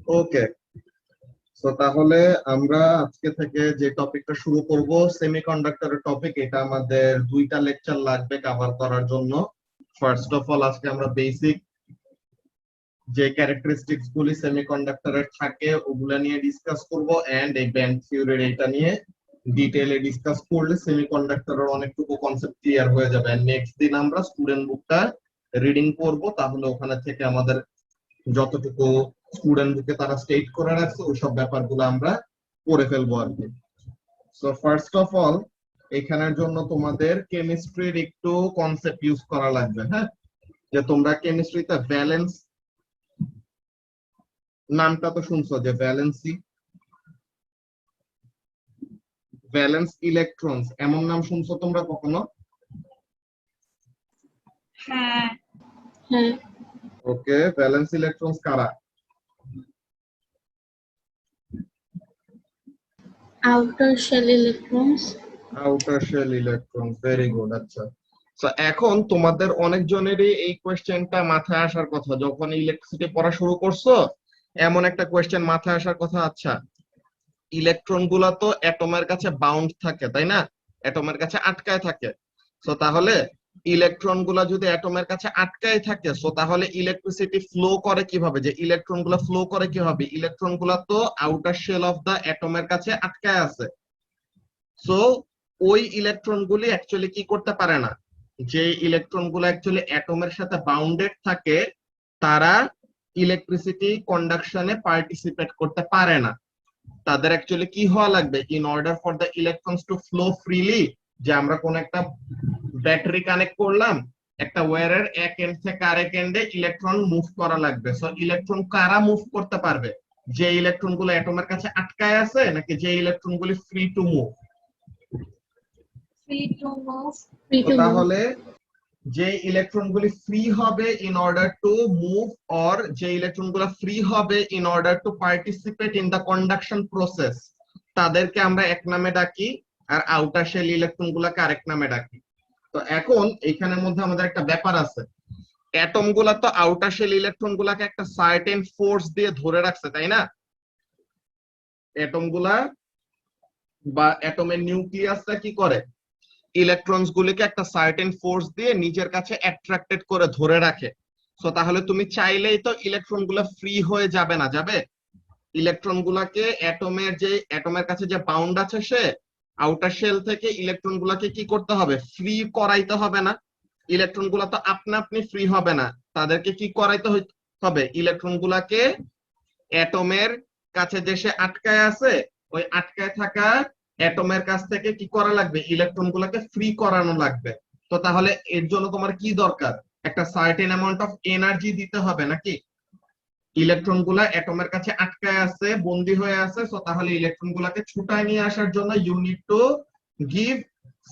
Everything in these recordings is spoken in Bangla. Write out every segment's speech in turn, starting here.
ওকে, তো তাহলে আমরা আজকে থেকে যে টপিকটা শুরু করব সেমিকন্ডাক্টরের টপিক। এটা আমাদের 2টা লেকচার লাগবে কভার করার জন্য। ফার্স্ট অফ অল আজকে আমরা বেসিক যে ক্যারেক্টারিস্টিক্স গুলি সেমিকন্ডাক্টরের থাকে ওগুলা নিয়ে ডিসকাস করব, এন্ড এই ব্যান্ড থিওরির এটা নিয়ে ডিটেইলে ডিসকাস করলে সেমিকন্ডাক্টরের অনেকটুকু কনসেপ্ট ক্লিয়ার হয়ে যাবে। নেক্সট দিন আমরা স্টুডেন্ট বুকটা রিডিং করব, তাহলে ওখানে থেকে আমাদের যতটুকু স্টুডেন্ট বুকে তারা স্টেট করে রাখছে ওইসব ব্যাপারগুলো আমরা পড়ে ফেলবো আর কি। সো ফার্স্ট অফ অল এখানের জন্য তোমাদের কেমিস্ট্রির একটু কনসেপ্ট ইউজ করা লাগবে। হ্যাঁ, যে তোমরা কেমিস্ট্রিতে ভ্যালেন্স নামটা তো শুনছো, যে ভ্যালেন্সি, ভ্যালেন্স ইলেকট্রনস এমন নাম শুনছো তোমরা কখনো? হ্যাঁ। ওকে, ভ্যালেন্স ইলেকট্রনস কারা? outer shell electrons. Outer shell electron, very good. আচ্ছা, তো এখন তোমাদের অনেকজনেরই এই কোয়েশ্চেনটা মাথায় আসার কথা, যখন ইলেকট্রিসিটি পড়া শুরু করছো এমন একটা কোয়েশ্চেন মাথায় আসার কথা। আচ্ছা, ইলেকট্রন গুলা তো অ্যাটমের কাছে বাউন্ড থাকে, তাই না? অ্যাটমের কাছে আটকায় থাকে। তো তাহলে ইলেকট্রন গুলা যদি অ্যাটমের কাছে আটকায় থাকে, সো তাহলে ইলেকট্রিসিটি ফ্লো করে কিভাবে? যে ইলেকট্রন গুলা ফ্লো করে কিভাবে? ইলেকট্রন গুলা তো আউটার শেল অফ দা অ্যাটমের কাছে আটকায় আছে। সো ওই ইলেকট্রন গুলি অ্যাকচুয়ালি কি করতে পারে না। যে ইলেকট্রন গুলো অ্যাকচুয়ালি অ্যাটমের সাথে বাউন্ডেড থাকে তারা ইলেকট্রিসিটি কন্ডাকশনে পার্টিসিপেট করতে পারে না। তাদের অ্যাকচুয়ালি কি হওয়া লাগবে? In order for the electrons to flow freely, যে আমরা কোন একটা ব্যাটারি কানেক্ট করলাম, একটা ওয়্যারের এক এন্ড থেকে আরেক এন্ডে ইলেকট্রন মুভ করা লাগবে। সো ইলেকট্রন কারা মুভ করতে পারবে? যে ইলেকট্রন গুলো অ্যাটমের কাছে আটকায় আছে, নাকি যে ইলেকট্রন গুলি free to move? Free to move. তাহলে যে ইলেকট্রন গুলি ফ্রি হবে in order to move, or যে ইলেকট্রন গুলো ফ্রি হবে in order to participate in the conduction process, তাদেরকে আমরা এক নামে ডাকি, আর আউটার শেল ইলেকট্রন গুলাকে আরেক নামে ডাকি। তো এখন এখানের মধ্যে আমাদের একটা ব্যাপার আছে, অ্যাটম গুলা তো আউটার শেল ইলেকট্রন গুলাকে একটা সার্টেন ফোর্স দিয়ে ধরে রাখছে, তাই না? অ্যাটম গুলা বা অ্যাটমের নিউক্লিয়াসটা কি করে? ইলেকট্রনস গুলিকে একটা সার্টেন ফোর্স দিয়ে নিজের কাছে অ্যাট্রাক্টেড করে ধরে রাখে। সো তাহলে তুমি চাইলেই তো ইলেকট্রন গুলা ফ্রি হয়ে যাবে না, যাবে? ইলেকট্রন গুলাকে অ্যাটমের কাছে যে বাউন্ড আছে সে আউটার শেল থেকে ইলেকট্রন গুলাকে কি করতে হবে? ফ্রি করাইতে হবে না? ইলেকট্রন গুলা তো আপনা আপনি ফ্রি হবে না, তাদেরকে কি করাইতে হবে? ইলেকট্রন গুলাকে অ্যাটমের কাছে যে সে আটকায় আছে ওই আটকায় থাকা অ্যাটমের কাছ থেকে কি করা লাগবে? ইলেকট্রন গুলাকে ফ্রি করানো লাগবে। তো তাহলে এর জন্য তোমার কি দরকার? একটা সার্টেন অ্যামাউন্ট অফ এনার্জি দিতে হবে, নাকি? ইলেকট্রন গুলা অ্যাটমের কাছে আটকায় আছে, বন্দি হয়ে আছে, সো তাহলে ইলেকট্রন গুলাকে ছুটায় নিয়ে আসার জন্য you need to give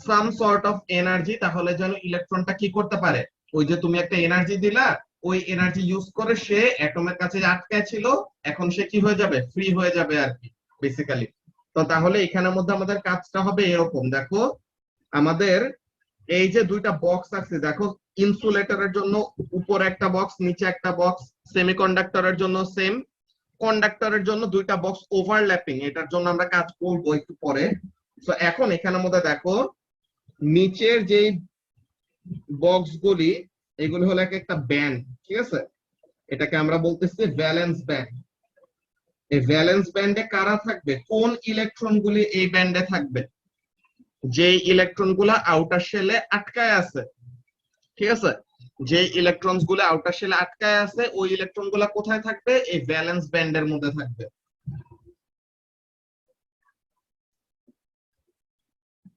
some sort of energy, তাহলে যেন ইলেকট্রনটা কি করতে পারে? ওই যে তুমি একটা এনার্জি দিলা, ওই এনার্জি ইউজ করে সে অ্যাটমের কাছে আটকায় ছিল, এখন সে কি হয়ে যাবে? ফ্রি হয়ে যাবে আর কি, বেসিক্যালি। তো তাহলে এখানের মধ্যে আমাদের কাজটা হবে এরকম। দেখো আমাদের এই যে 2টা বক্স আছে, দেখো ইনসুলেটরের জন্য উপরে একটা বক্স, নিচে একটা বক্স, সেমিকন্ডাক্টরের জন্য সেম, কন্ডাক্টরের জন্য 2টা বক্স ওভারল্যাপিং, এটার জন্য আমরা কাজ করব একটু পরে। তো এখন এখানের মধ্যে দেখো নিচের যে বক্স গুলি, এগুলি হলো একটা ব্যান্ড, ঠিক আছে? এটাকে আমরা বলতেছি ভ্যালেন্স ব্যান্ড। এই ভ্যালেন্স ব্যান্ডে কারা থাকবে? কোন ইলেকট্রন গুলি এই ব্যান্ডে থাকবে? যে ইলেকট্রন গুলা আউটার শেলে আটকায় আছে, ঠিক আছে? যে ইলেকট্রনস গুলো আউটার শেলে আটকায় আছে ওই ইলেকট্রন গুলা কোথায় থাকবে? এই ভ্যালেন্স ব্যান্ডের মধ্যে থাকবে।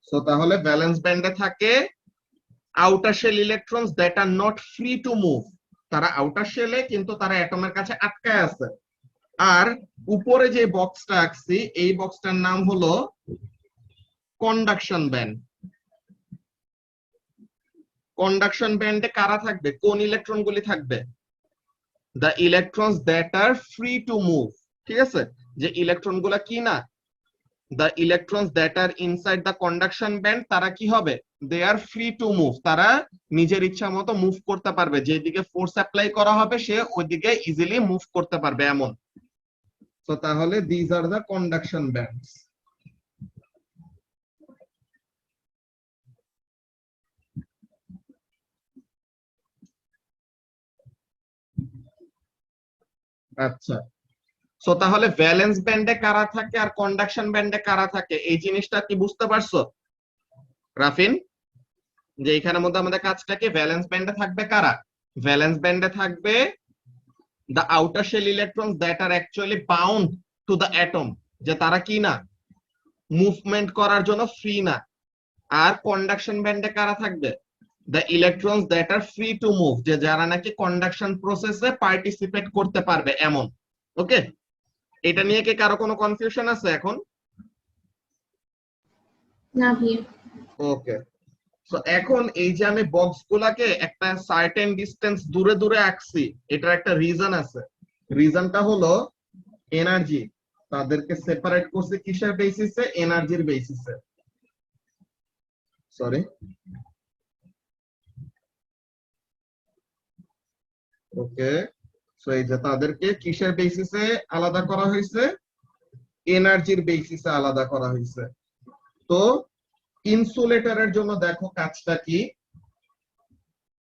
সো তাহলে ভ্যালেন্স ব্যান্ডে থাকে outer shell electrons that are not free to move, তারা আউটার শেলে কিন্তু তারা অ্যাটমের কাছে আটকায় আছে। আর উপরে যে বক্সটা আঁকছি এই বক্সটার নাম হলো কন্ডাকশন ব্যান্ড। কন্ডাকশন ব্যান্ডে কারা থাকবে? কোন ইলেকট্রন গুলি থাকবে? The electrons that are free to move, ঠিক আছে? যে ইলেকট্রন গুলা কি না, the electrons that are inside the conduction band তারা কি হবে? they are free to move, তারা নিজের ইচ্ছা মতো মুভ করতে পারবে, যেদিকে ফোর্স অ্যাপ্লাই করা হবে সে ওইদিকে ইজিলি মুভ করতে পারবে এমন। So তাহলে these are the conduction bands. আচ্ছা, সো তাহলে ভ্যালেন্স ব্যান্ডে কারা থাকে আর কন্ডাকশন ব্যান্ডে কারা থাকে এই জিনিসটা কি বুঝতে পারছো রাফিন? যে এখানের মধ্যে আমাদের কাজটা কি, ভ্যালেন্স ব্যান্ডে থাকবে কারা? ভ্যালেন্স ব্যান্ডে থাকবে the outer shell electrons that are actually bound to the atom, যে তারা কি না, মুভমেন্ট করার জন্য ফ্রি না। আর কন্ডাকশন ব্যান্ডে কারা থাকবে? the electrons that are free to move, যে যারা নাকি কন্ডাকশন প্রসেসে পার্টিসিপেট করতে পারবে এমন। ওকে, এটা নিয়ে কি কারো কোনো কনফিউশন আছে এখন? না ভাইয়া। ওকে, সো এখন এই যে আমি বক্স গুলাকে একটা সার্টেন ডিসটেন্স দূরে দূরে আঁকছি, এটার একটা রিজন আছে। রিজনটা হলো এনার্জি, তাদেরকে সেপারেট করছে কিসের বেসিসে? এনার্জির বেসিসে। সরি, ওকে, সো এই যে তাদেরকে কিসের বেসিসে আলাদা করা হয়েছে? এনার্জির বেসিসে আলাদা করা হয়েছে। তো ইনসুলেটরের জন্য দেখো কাজটা কি,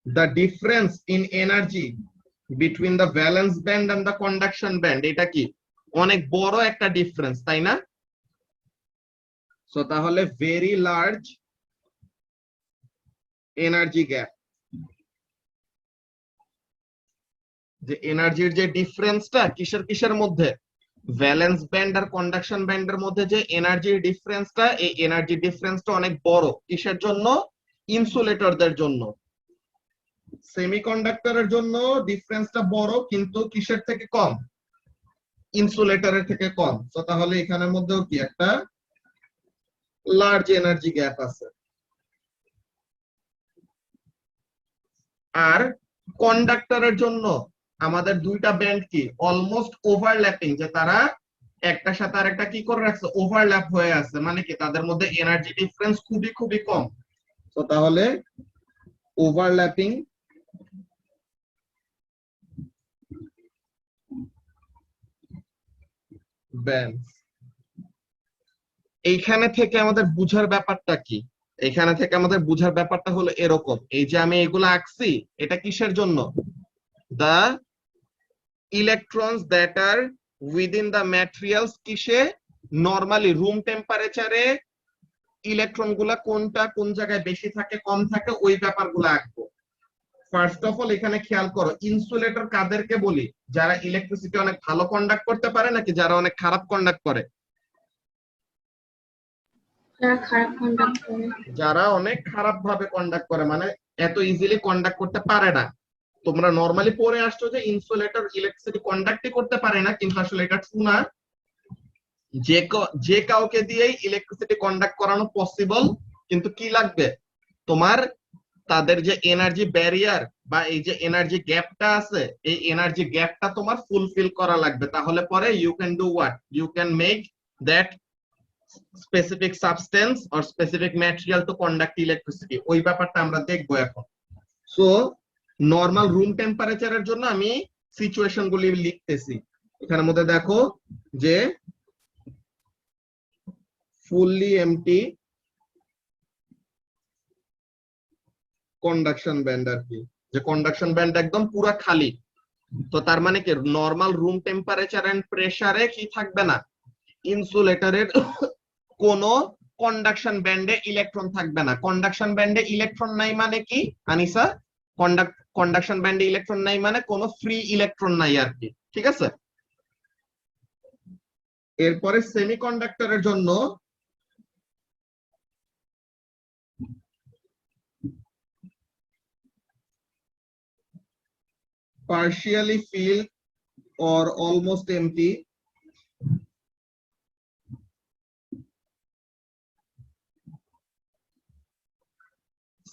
the difference in energy between the valence band and the conduction band, এটা কি অনেক বড় একটা ডিফারেন্স, তাই না? সো তাহলে ভেরি লার্জ এনার্জি গ্যাপ, যে এনার্জির যে ডিফারেন্সটা কিসের কিসের মধ্যে, ভ্যালেন্স ব্যান্ড আর কন্ডাকশন ব্যান্ডের মধ্যে যে এনার্জির ডিফারেন্সটা, এই এনার্জি ডিফারেন্সটা অনেক বড়। কিসের জন্য? ইনসুলেটরদের জন্য। সেমিকন্ডাক্টরের জন্য ডিফারেন্সটা বড়, কিন্তু কিসের থেকে কম? ইনসুলেটরের থেকে কম। তো তাহলে এখানের মধ্যেও কি একটা লার্জ এনার্জি গ্যাপ আছে। আর কন্ডাক্টরের জন্য আমাদের দুইটা ব্যান্ড কি অলমোস্ট ওভারল্যাপিং, যে তারা একটার সাথে আরেকটা কি করে রাখছে, ওভারল্যাপ হয়ে আছে, মানে কি তাদের মধ্যে এনার্জি ডিফারেন্স খুবই খুবই কম। তো তাহলে ওভারল্যাপিং ব্যান্ড। এইখানে থেকে আমাদের বুঝার ব্যাপারটা কি? এখানে থেকে আমাদের বুঝার ব্যাপারটা হলো এরকম, এই যে আমি এগুলো আঁকছি, এটা কিসের জন্য? the electrons that are within the materials, কিসে? নরমালি রুম টেম্পারেচারে ইলেকট্রন গুলা কোনটা কোন জায়গায় বেশি থাকে কম থাকে ওই ব্যাপারগুলো আঁকবো। ফার্স্ট অফ অল এখানে খেয়াল করো, ইনসুলেটর কাদেরকে বলি? যারা ইলেকট্রিসিটি অনেক ভালো কন্ডাক্ট করতে পারে নাকি যারা অনেক খারাপ কন্ডাক্ট করে? যারা খারাপ কন্ডাক্ট করে। যারা অনেক খারাপ ভাবে কন্ডাক্ট করে, মানে এত ইজিলি কন্ডাক্ট করতে পারে না। তোমরা নরমালি পড়ে আসছো যে ইনসুলেটর ইলেকট্রিসিটি কন্ডাক্টই করতে পারে না, কিন্তু আসলে এটা ট্রু না। যে কাউকে দিয়েই ইলেকট্রিসিটি কন্ডাক্ট করানো পসিবল, কিন্তু কি লাগবে তোমার? তাদের যে এনার্জি ব্যারিয়ার বা এই যে এনার্জি গ্যাপটা আছে, এই এনার্জি গ্যাপটা তোমার ফুলফিল করা লাগবে। তাহলে পরে you can do what, you can make that specific substance or specific material to conduct electricity. ওই ব্যাপারটা আমরা দেখবো এখন। সো নরমাল রুম টেম্পারেচারের জন্য আমি সিচুয়েশন গুলি লিখতেছি। এখানের মধ্যে দেখো যে ফুললি এমটি কন্ডাকশন ব্যান্ড, আর কি যে কন্ডাকশন ব্যান্ড একদম পুরো খালি। তো তার মানে কি নরমাল রুম টেম্পারেচার এন্ড প্রেসারে কি থাকবে না, ইনসুলেটরের কোন কন্ডাকশন ব্যান্ডে ইলেকট্রন থাকবে না। কন্ডাকশন ব্যান্ডে ইলেকট্রন নাই মানে কি আনিসা? কন্ডাকশন ব্যান্ডে ইলেকট্রন নাই মানে কোনো ফ্রি ইলেকট্রন নাই আর কি, ঠিক আছে? এরপরে সেমিকন্ডাক্টরের জন্য partially filled or almost empty,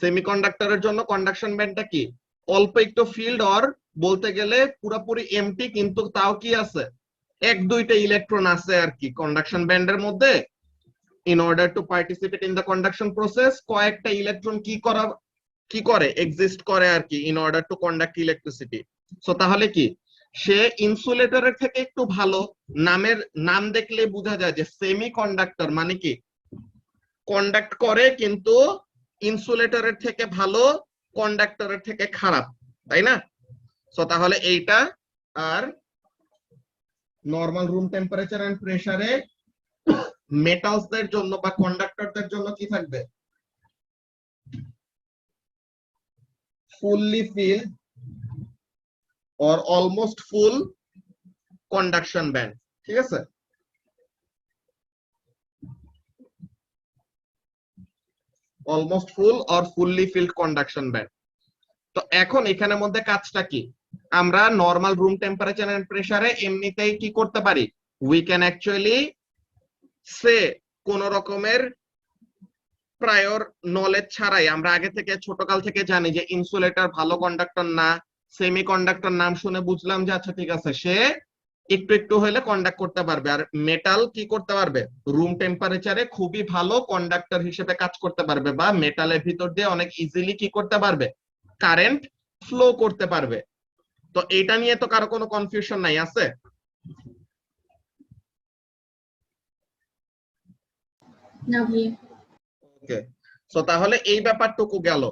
সেমিকন্ডাক্টরের জন্য কন্ডাকশন ব্যান্ডটা কি অল্প একটু ফিল্ড অর বলতে গেলে পুরোপুরি এমটি, কিন্তু তাও কি আছে, এক দুইটা ইলেকট্রন আছে আর কি কন্ডাকশন ব্যান্ডের মধ্যে। In order to participate in the conduction process, কয়েকটা ইলেকট্রন কি করে এক্সিস্ট করে আর কি, in order two conduct electricity. So তাহলে কি সে ইনসুলেটরের থেকে একটু ভালো। নাম দেখলে বোঝা যায় যে সেমি কন্ডাক্টর মানে কি কন্ডাক্ট করে কিন্তু ইনসুলেটরের থেকে ভালো, কন্ডাক্টরের থেকে খারাপ, তাই না? সো তাহলে এইটা আর নরমাল রুম টেম্পারেচার এন্ড প্রেসারে মেটালসদের জন্য বা কন্ডাক্টরদের জন্য কি থাকবে? Fully field or almost full conduction band, ঠিক আছে? almost full or fully filled conduction band। তো এখন এখানের মধ্যে কাজটা কি? আমরা নরমাল রুম টেম্পারেচার এন্ড প্রেসারে এমনিতেই কি করতে পারি? উই ক্যান অ্যাকচুয়ালি সে কোন রকমের প্রায়র নলেজ ছাড়াই আমরা আগে থেকে ছোটকাল থেকে জানি যে ইনসুলেটর ভালো কন্ডাক্টর না, সেমি কন্ডাক্টর নাম শুনে বুঝলাম যে আচ্ছা ঠিক আছে সে একটু একটু হলে কন্ডাক্ট করতে পারবে, আর মেটাল কি করতে পারবে? রুম টেম্পারেচারে খুবই ভালো কন্ডাক্টর হিসেবে কাজ করতে পারবে, বা মেটালের ভিতর দিয়ে অনেক ইজিলি কি করতে পারবে? কারেন্ট ফ্লো করতে পারবে। তো এটা নিয়ে তো কারো কোনো কনফিউশন নাই, আছে? না ভাইয়া। ওকে, সো তাহলে এই ব্যাপারটুকু গেল।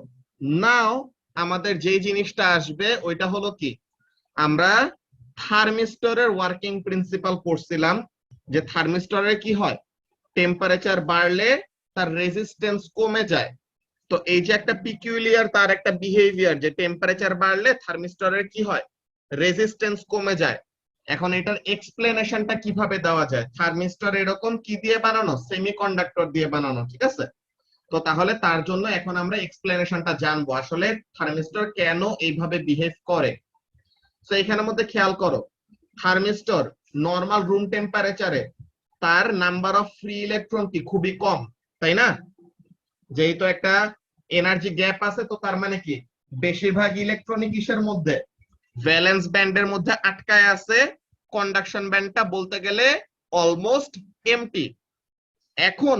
নাও আমাদের যে জিনিসটা আসবে ওইটা হলো কি, আমরা থার্মিস্টরের ওয়ার্কিং প্রিন্সিপাল পড়ছিলাম যে থার্মিস্টরের কি হয়, টেম্পারেচার বাড়লে তার রেজিস্ট্যান্স কমে যায়। তো এই যে একটা পিকুলিয়ার তার একটা বিহেভিয়ার যে টেম্পারেচার বাড়লে থার্মিস্টরের কি হয়, রেজিস্ট্যান্স কমে যায়। এখন এটার এক্সপ্লেনেশনটা কিভাবে দেওয়া যায়? থার্মিস্টর এরকম কি দিয়ে বানানো? সেমিকন্ডাক্টর দিয়ে বানানো, ঠিক আছে? তো তাহলে তার জন্য এখন আমরা এক্সপ্লেনেশনটা জানবো আসলে থার্মিস্টর কেন এইভাবে বিহেভ করে। তো এখানের মধ্যে খেয়াল করো, থার্মিস্টর নরমাল রুম টেম্পারেচারে তার নাম্বার অফ ফ্রি ইলেকট্রন কি খুবই কম, তাই না? যেহেতু একটা এনার্জি গ্যাপ আছে, তো তার মানে কি বেশিরভাগ ইলেকট্রনই কিসের মধ্যে? ভ্যালেন্স ব্যান্ডের মধ্যে আটকায় আছে। কন্ডাকশন ব্যান্ডটা বলতে গেলে অলমোস্ট এমটি। এখন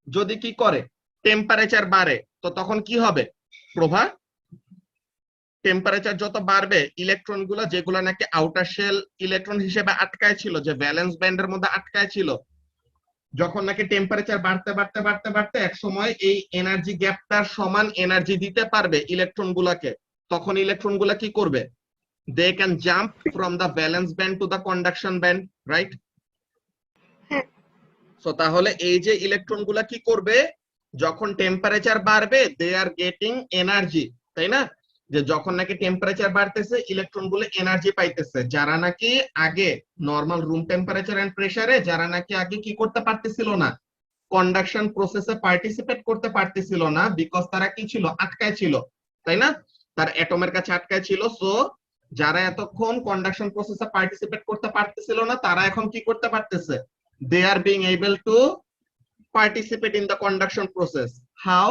যদি কি করে, টেম্পারেচার বাড়ে, তো তখন কি হবে প্রভা? টেম্পারেচার যত বাড়বে ইলেকট্রন গুলো যেগুলো নাকি আউটার শেল ইলেকট্রন হিসেবে আটকায় ছিল, যে ভ্যালেন্স ব্যান্ডের মধ্যে আটকায় ছিল, যখন নাকি টেম্পারেচার বাড়তে বাড়তে বাড়তে বাড়তে এক সময় এই এনার্জি গ্যাপটার সমান এনার্জি দিতে পারবে ইলেকট্রন গুলাকে, তখন ইলেকট্রন গুলা কি করবে? They can jump from the valence band to the conduction band, right? So তাহলে এই যে ইলেকট্রন গুলা কি করবে, যখন টেম্পারেচার বাড়বে দে আর গেটিং এনার্জি, তাই না? যে যখন নাকি টেম্পারেচার বাড়তেছে ইলেকট্রন গুলো এনার্জি পাইতেছে, যারা নাকি আগে নরমাল রুম টেম্পারেচার এন্ড প্রেসারে যারা নাকি আগে কি করতে পারতেছিল না, কন্ডাকশন প্রসেসে পার্টিসিপেট করতে পারতেছিল না, বিকজ তারা কি ছিল? আটকায় ছিল, তাই না? তার অ্যাটমের কাছে আটকায় ছিল। সো যারা এতক্ষণ কন্ডাকশন প্রসেসে পার্টিসিপেট করতে পারতেছিল না, তারা এখন কি করতে পারতেছে? They are being able to participate in the conduction process. How?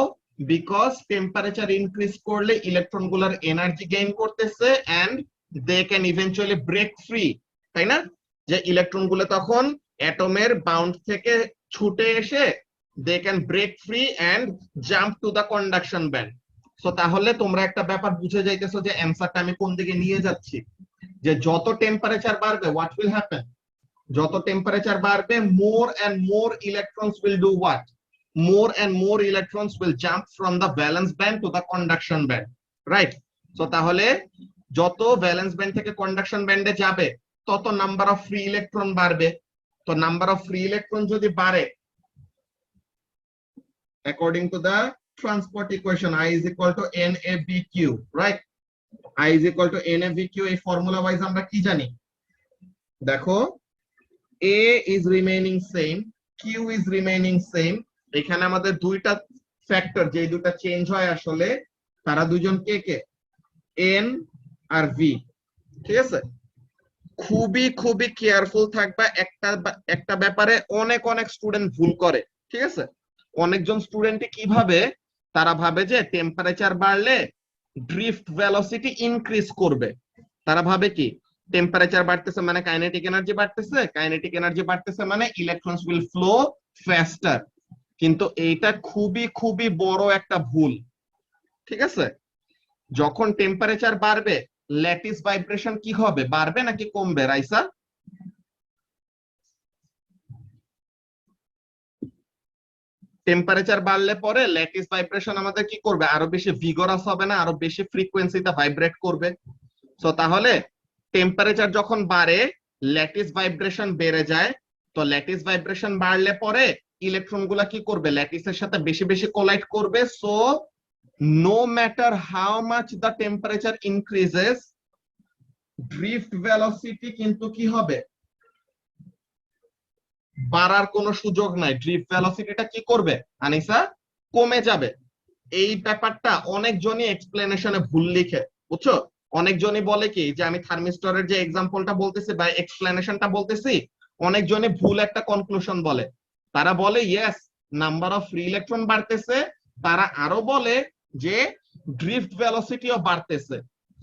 Because temperature increase করলে ইলেকট্রন গুলার এনার্জি গেইন করতেছে and they can eventually break free, তাই না? যে ইলেকট্রন গুলো তখন অ্যাটমের বাউন্ড থেকে ছুটে এসে they can break free and jump to the conduction band. So তাহলে তোমরা একটা ব্যাপার বুঝে যাইতেছো যে অ্যানসারটা আমি কোন দিকে নিয়ে যাচ্ছি, যে যত টেম্পারেচার বাড়বে what will happen? যত টেম্পারেচার বাড়বে more and more electrons will do what? More and more electrons will jump from the valence band to the conduction band, right? So তাহলে যত ভ্যালেন্স ব্যান্ড থেকে কন্ডাকশন ব্যান্ডে যাবে তত নাম্বার অফ ফ্রি ইলেকট্রন বাড়বে। তো নাম্বার অফ ফ্রি ইলেকট্রন যদি বাড়ে, according to the transport equation I is equal to NAVQ, right? I is equal to NAVQ, এই ফর্মুলা ওয়াইজ আমরা কি জানি দেখো, A is remaining same, Q is remaining same। এখানে আমাদের দুইটা ফ্যাক্টর যে দুইটা চেঞ্জ হয় আসলে তারা দুইজন কে কে? N আর V, ঠিক আছে? খুবই খুবই কেয়ারফুল থাকবা, একটা ব্যাপারে অনেক অনেক স্টুডেন্ট ভুল করে, ঠিক আছে? অনেকজন স্টুডেন্ট কিভাবে তারা ভাবে যে টেম্পারেচার বাড়লে ড্রিফট ভেলোসিটি ইনক্রিজ করবে। তারা ভাবে কি টেম্পারেচার বাড়তেছে মানে কাইনেটিক এনার্জি বাড়তেছে, কাইনেটিক এনার্জি বাড়তেছে মানে ইলেকট্রনস উইল ফ্লো ফাস্টার। কিন্তু এইটা খুবই খুবই বড় একটা ভুল, ঠিক আছে? যখন টেম্পারেচার বাড়বে ল্যাটিস ভাইব্রেশন কি হবে, বাড়বে নাকি কমবে রাইসা? টেম্পারেচার বাড়লে পরে ল্যাটিস ভাইব্রেশন আমাদের কি করবে, আরো বেশি ভিগরাস হবে না, আরো বেশি ফ্রিকোয়েন্সিতে ভাইব্রেট করবে। সো তাহলে টেম্পারেচার যখন বাড়ে ল্যাটিস ভাইব্রেশন বেড়ে যায়। তো ল্যাটিস ভাইব্রেশন বাড়লে পরে ইলেকট্রন গুলা কি করবে, ল্যাটিসের সাথে বেশি বেশি কোলাইড করবে। So no matter how much the temperature increases, drift velocity কিন্তু কি হবে, বাড়ার কোনো সুযোগ নাই। ড্রিফট ভেলোসিটিটা কি করবে আনিসা, কমে যাবে। এই ব্যাপারটা অনেকজনই এক্সপ্লেনেশনে ভুল লিখে, বুঝছো? অনেকজনই বলে কি যে আমি থার্মিস্টরের যে এক্সাম্পলটা বলতেছি বা এক্সপ্লেনেশনটা বলতেছি, অনেকজনই ভুল একটা কনক্লুশন বলে। তারা বলে yes, number of free electron বাড়তেছে, তারা আরো বলে যে ড্রিফট ভেলোসিটিও বাড়তেছে।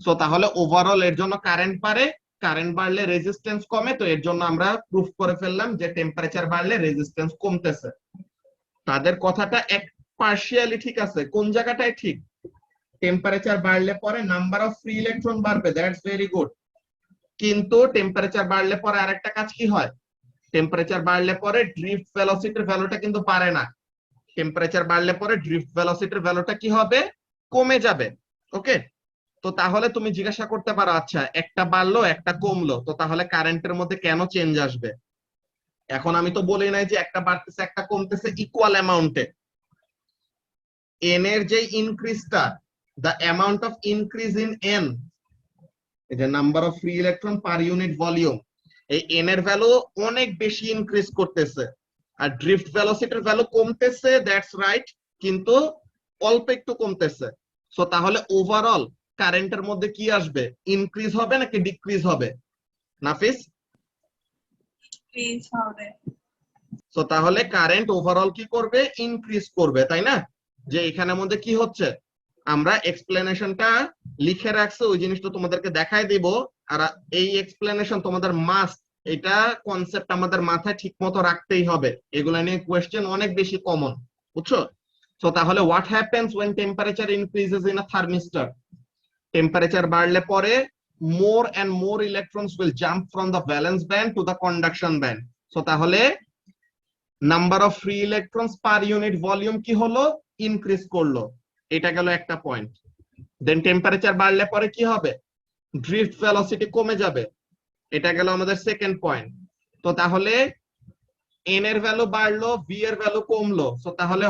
সো তাহলে ওভারঅল এর জন্য কারেন্ট বাড়ে, কারেন্ট বাড়লে রেজিস্ট্যান্স কমে। তো এর জন্য আমরা প্রুফ করে ফেললাম যে টেম্পারেচার বাড়লে রেজিস্ট্যান্স কমতেছে। তাদের কথাটা এক পার্শিয়ালি ঠিক আছে, কোন জায়গাটায় ঠিক? টেম্পারেচার বাড়লে পরে নাম্বার অফ ফ্রি ইলেকট্রন বাড়বে, দ্যাটস ভেরি গুড। কিন্তু টেম্পারেচার বাড়লে পরে আরেকটা কাজ কি হয়, টেম্পারেচার বাড়লে পরে ড্রিফট ভেলোসিটির ভ্যালুটা কিন্তু বাড়ে না। টেম্পারেচার বাড়লে পরে ড্রিফট ভেলোসিটির ভ্যালুটা কি হবে, কমে যাবে। ওকে, তো তাহলে তুমি জিজ্ঞাসা করতে পারো আচ্ছা একটা বাড়লো একটা কমলো, তো তাহলে কারেন্টের মধ্যে কেন চেঞ্জ আসবে? এখন আমি তো বলি নাই যে একটা বাড়তেছে একটা কমতেছে ইকুয়াল অ্যামাউন্টে। এন এর যে ইনক্রিজটা, the amount of increase in N, এই যে number of free electron per unit volume, এই এন এর ভ্যালু অনেক বেশি ইনক্রিজ করতেছে। আর ড্রিফট ভেলোসিটির ভ্যালু কমতেছে, দ্যাটস রাইট, কিন্তু অল্প একটু কমতেছে। সো তাহলে ওভারঅল কারেন্টের মধ্যে কি আসবে, ইনক্রিজ হবে নাকি ডিক্রিজ হবে নাফিস? প্লিজ হবে। সো তাহলে কারেন্ট ওভারঅল কি করবে, ইনক্রিজ করবে, তাই না? যে এখানের মধ্যে কি হচ্ছে, আমরা এক্সপ্লেনেশনটা লিখে রাখছি, ওই জিনিসটা তোমাদেরকে দেখাই দিব। আর এই এক্সপ্লেনেশন তোমাদের মাস্ট, এটা কনসেপ্ট আমাদের মাথায় ঠিক মতো রাখতেই হবে। এগুলা নিয়ে কোয়েশ্চেন অনেক বেশি কমন, বুঝছো? সো তাহলে what happens when temperature increases in a thermistor? Temperature বাড়লে পরে more and more electrons will jump from the valence band to the conduction band. So তাহলে number of free electrons per unit volume কি হলো, ইনক্রিজ করলো। এটা গেল একটা পয়েন্ট। দেন টেম্পারেচার বাড়লে পরে কি হবে, ড্রিফট ভেলোসিটি কমে যাবে। এটা গেল আমাদের সেকেন্ড পয়েন্ট। তো তাহলে এন এর ভ্যালু বাড়লো, ভি এর ভ্যালু কমলো, সো তাহলে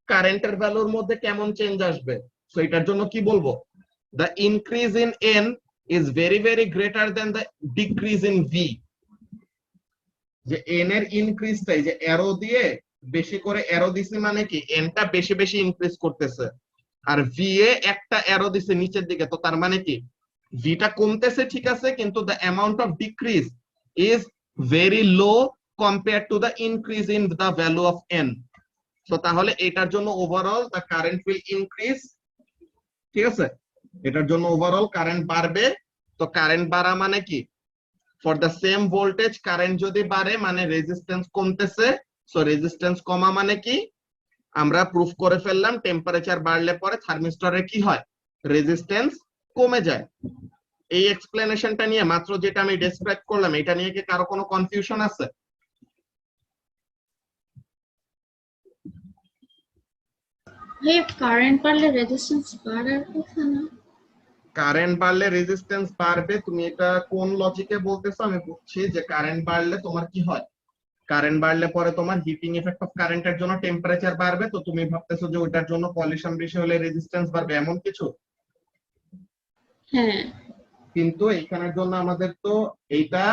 কারেন্টের ভ্যালুর মধ্যে কেমন চেঞ্জ আসবে? সো এটার জন্য কি বলবো, the increase in n is very very greater than the decrease in v। যে n এর ইনক্রিজটাই যে অ্যারো দিয়ে বেশি করে অ্যারো দিছি, মানে কি nটা বেশি বেশি ইনক্রিজ করতেছে, আর v এ একটা অ্যারো দিছে নিচের দিকে, তো তার মানে কি v টা কমতেছে ঠিক আছে, কিন্তু the amount of decrease is very low compared to the increase in the value of n। So তাহলে এটার জন্য overall the current will increase, ঠিক আছে? এটার জন্য ওভারঅল কারেন্ট বাড়বে। তো কারেন্ট বাড়া মানে কি, for the same voltage current যদি বাড়ে মানে রেজিস্ট্যান্স কমতেছে। সো রেজিস্ট্যান্স কমা মানে কি, আমরা প্রুফ করে ফেললাম টেম্পারেচার বাড়লে পরে থার্মিস্টরে কি হয়, রেজিস্ট্যান্স কমে যায়। এই এক্সপ্লেনেশনটা নিয়ে মাত্র যেটা আমি ডেসক্রাইব করলাম, এটা নিয়ে কি কারো কোনো কনফিউশন আছে? ভাইয়া কারেন্ট বাড়লে রেজিস্ট্যান্স বাড়ার কথা না? কারেন্ট বাড়লে রেজিস্ট্যান্স বাড়বে, তুমি এটা কোন লজিকে বলতেছো আমি বুঝছি যে কারেন্ট বাড়লে তোমার কি হয়, কারেন্ট বাড়লে পরে তোমার হিটিং এফেক্ট অফ কারেন্টের জন্য টেম্পারেচার বাড়বে। তো তুমি ভাবতেছো যে ওইটার জন্য পলিউশন বেশি হলে রেজিস্ট্যান্স বাড়বে, এমন কিছু? হ্যাঁ। কিন্তু এইখানের জন্য আমাদের তো এইটা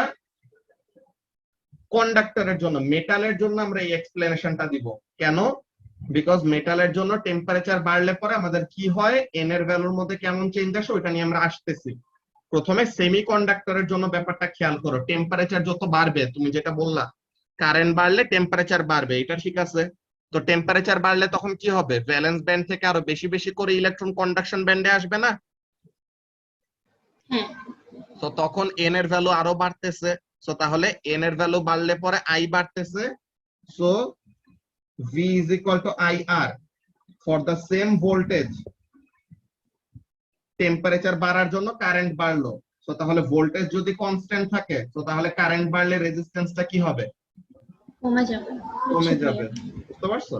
কন্ডাক্টরের জন্য, মেটালের জন্য আমরা এই এক্সপ্লেনেশনটা দিব কেন, বিকজ মেটালের জন্য টেম্পারেচার বাড়লে পরে আমাদের কি হয়, এন এর ভ্যালুর মধ্যে কেমন চেঞ্জ আসে ওইটা নিয়ে আমরা আসতেছি। প্রথমে সেমি কন্ডাক্টরের জন্য ব্যাপারটা খেয়াল করো, টেম্পারেচার যত বাড়বে, তুমি যেটা বললা কারেন্ট বাড়লে টেম্পারেচার বাড়বে, এটা ঠিক আছে। তো টেম্পারেচার বাড়লে তখন কি হবে, ভ্যালেন্স ব্যান্ড থেকে আরো বেশি বেশি করে ইলেকট্রন কন্ডাকশন ব্যান্ডে আসবে না? হ্যাঁ। তো তখন এন এর ভ্যালু আরো বাড়তেছে। সো তাহলে এন এর ভ্যালু বাড়লে পরে আই বাড়তেছে। So V is equal to IR for the same voltage temperature বাড়ার জন্য কারেন্ট বাড়লো, তো তাহলে ভোল্টেজ যদি কনস্ট্যান্ট থাকে তো তাহলে কারেন্ট বাড়লে রেজিস্ট্যান্সটা কি হবে? কমে যাবে, কমে লুচ্ছা হয়ে যাবে। বুঝতে পারছো?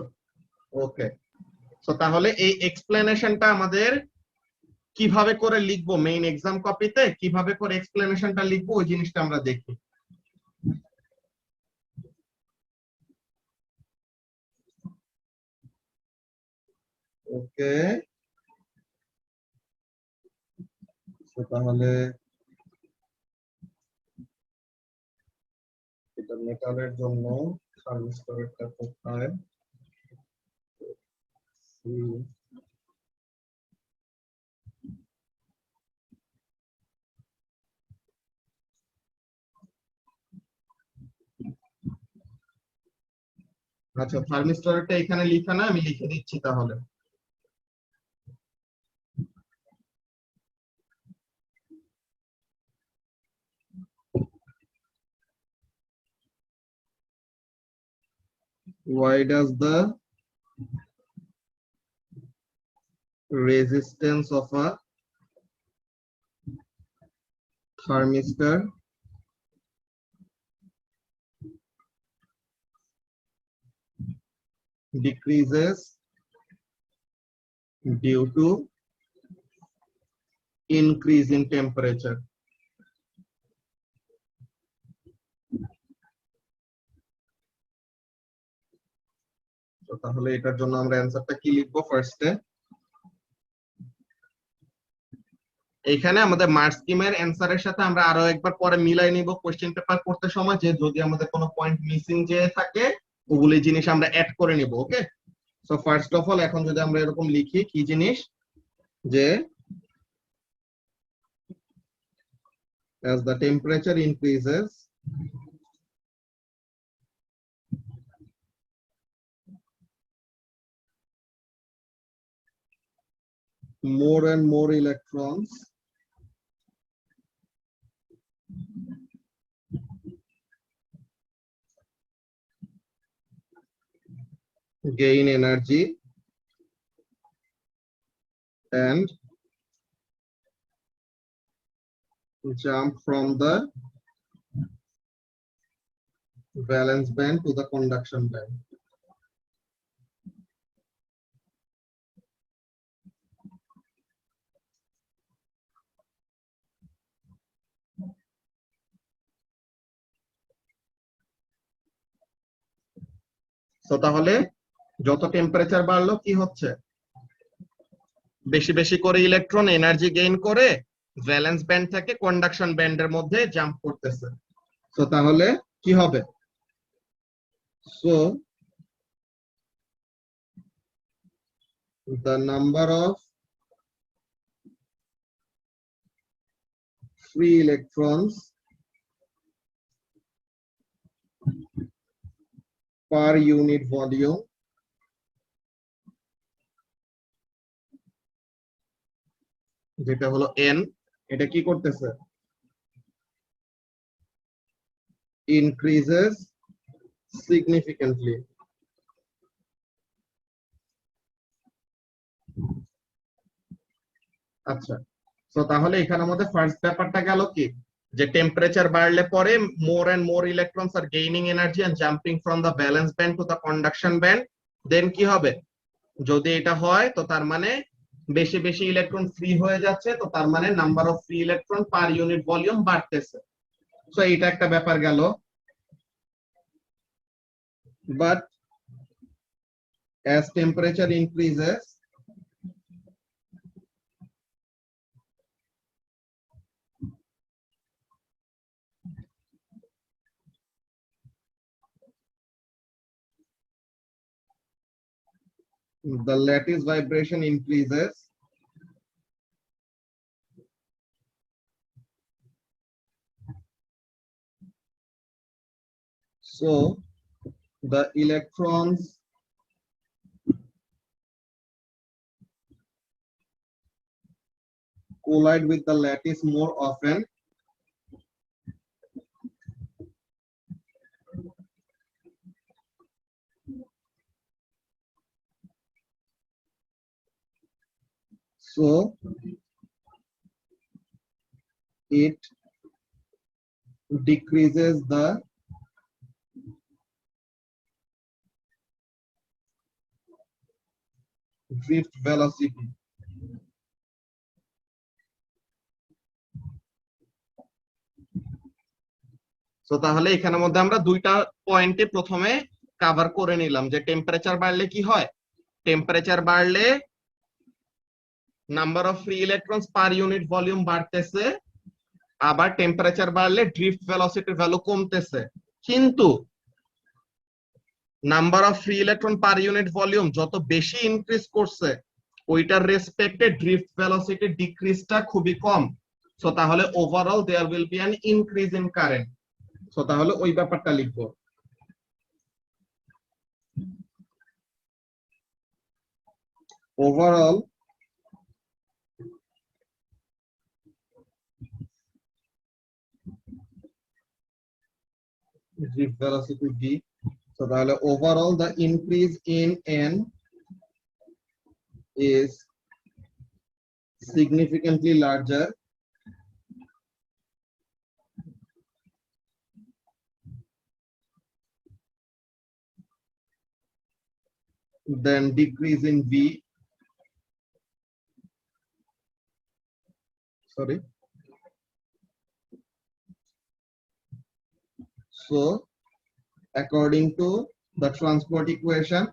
ওকে, তো তাহলে এই এক্সপ্লেনেশনটা আমাদের কিভাবে করে লিখবো, মেইন এক্সাম কপিতে কিভাবে করে এক্সপ্লেনেশনটা লিখবো ওই জিনিসটা আমরা দেখি। ওকে, তাহলে এটা মেটালের জন্য থার্মিস্টরটা কোথায়? আচ্ছা, থার্মিস্টরটা এখানে লিখা না, আমি লিখে দিচ্ছি তাহলে। Why does the resistance of a thermistor decreases due to increase in temperature? তো তাহলে এটার জন্য আমরা অ্যানসারটা কি লিখবো ফার্স্টে? এখানে আমাদের মার্কস স্কিমের অ্যানসারের সাথে আমরা আরো একবার পরে মিলাই নিব কোশ্চেন পেপার করতে সময়, যে যদি আমাদের কোনো পয়েন্ট মিসিং যে থাকে ওগুলি জিনিস আমরা অ্যাড করে নিব। ওকে, সো ফার্স্ট অফ অল এখন যদি আমরা এরকম লিখি কি জিনিস, যে as the temperature increases more and more electrons gain energy and jump from the valence band to the conduction band. তো তাহলে যত টেম্পারেচার বাড়লো কি হচ্ছে, বেশি বেশি করে ইলেকট্রন এনার্জি গেইন করে ভ্যালেন্স ব্যান্ড থেকে কন্ডাকশন ব্যান্ডের মধ্যে জাম্প করতেছে। তো তাহলে কি হবে? So the number of free electrons per unit volume যেটা হলো n, এটা কি করতেছে? increases significantly. আচ্ছা, তো তাহলে এখানে আমাদের ফার্স্ট ব্যাপারটা গেল কি, যে টেম্পারেচার বাড়লে পরে more and more electrons are gaining energy and jumping from the valence band to the conduction band. Then কি হবে? যদি এটা হয় তো তার মানে বেশি বেশি ইলেকট্রন ফ্রি হয়ে যাচ্ছে, তো তার মানে number of free electron per unit volume বাড়তেছে। তো এটা একটা ব্যাপার গেল। But as temperature increases, the lattice vibration increases, so the electrons collide with the lattice more often, so it decreases the drift velocity. So তাহলে এখানের মধ্যে আমরা দুইটা পয়েন্টে প্রথমে কভার করে নিলাম যে টেম্পারেচার বাড়লে কি হয়, টেম্পারেচার বাড়লে number of free electrons per unit volume বাড়তেছে, আবার টেম্পারেচার বাড়লে ড্রিফট ভেলোসিটির ভ্যালু কমতেছে। কিন্তু number of free electron per unit volume যত বেশি ইনক্রিজ করছে ওইটার রেসপেক্টে ড্রিফট ভেলোসিটি ডিক্রিজটা খুবই কম। সো তাহলে overall there will be an increase in current. So তাহলে ওই ব্যাপারটা লিখবো। Overall drift velocity v, so তাহলে overall the increase in n is significantly larger than decrease in v, sorry. So according to the transport equation,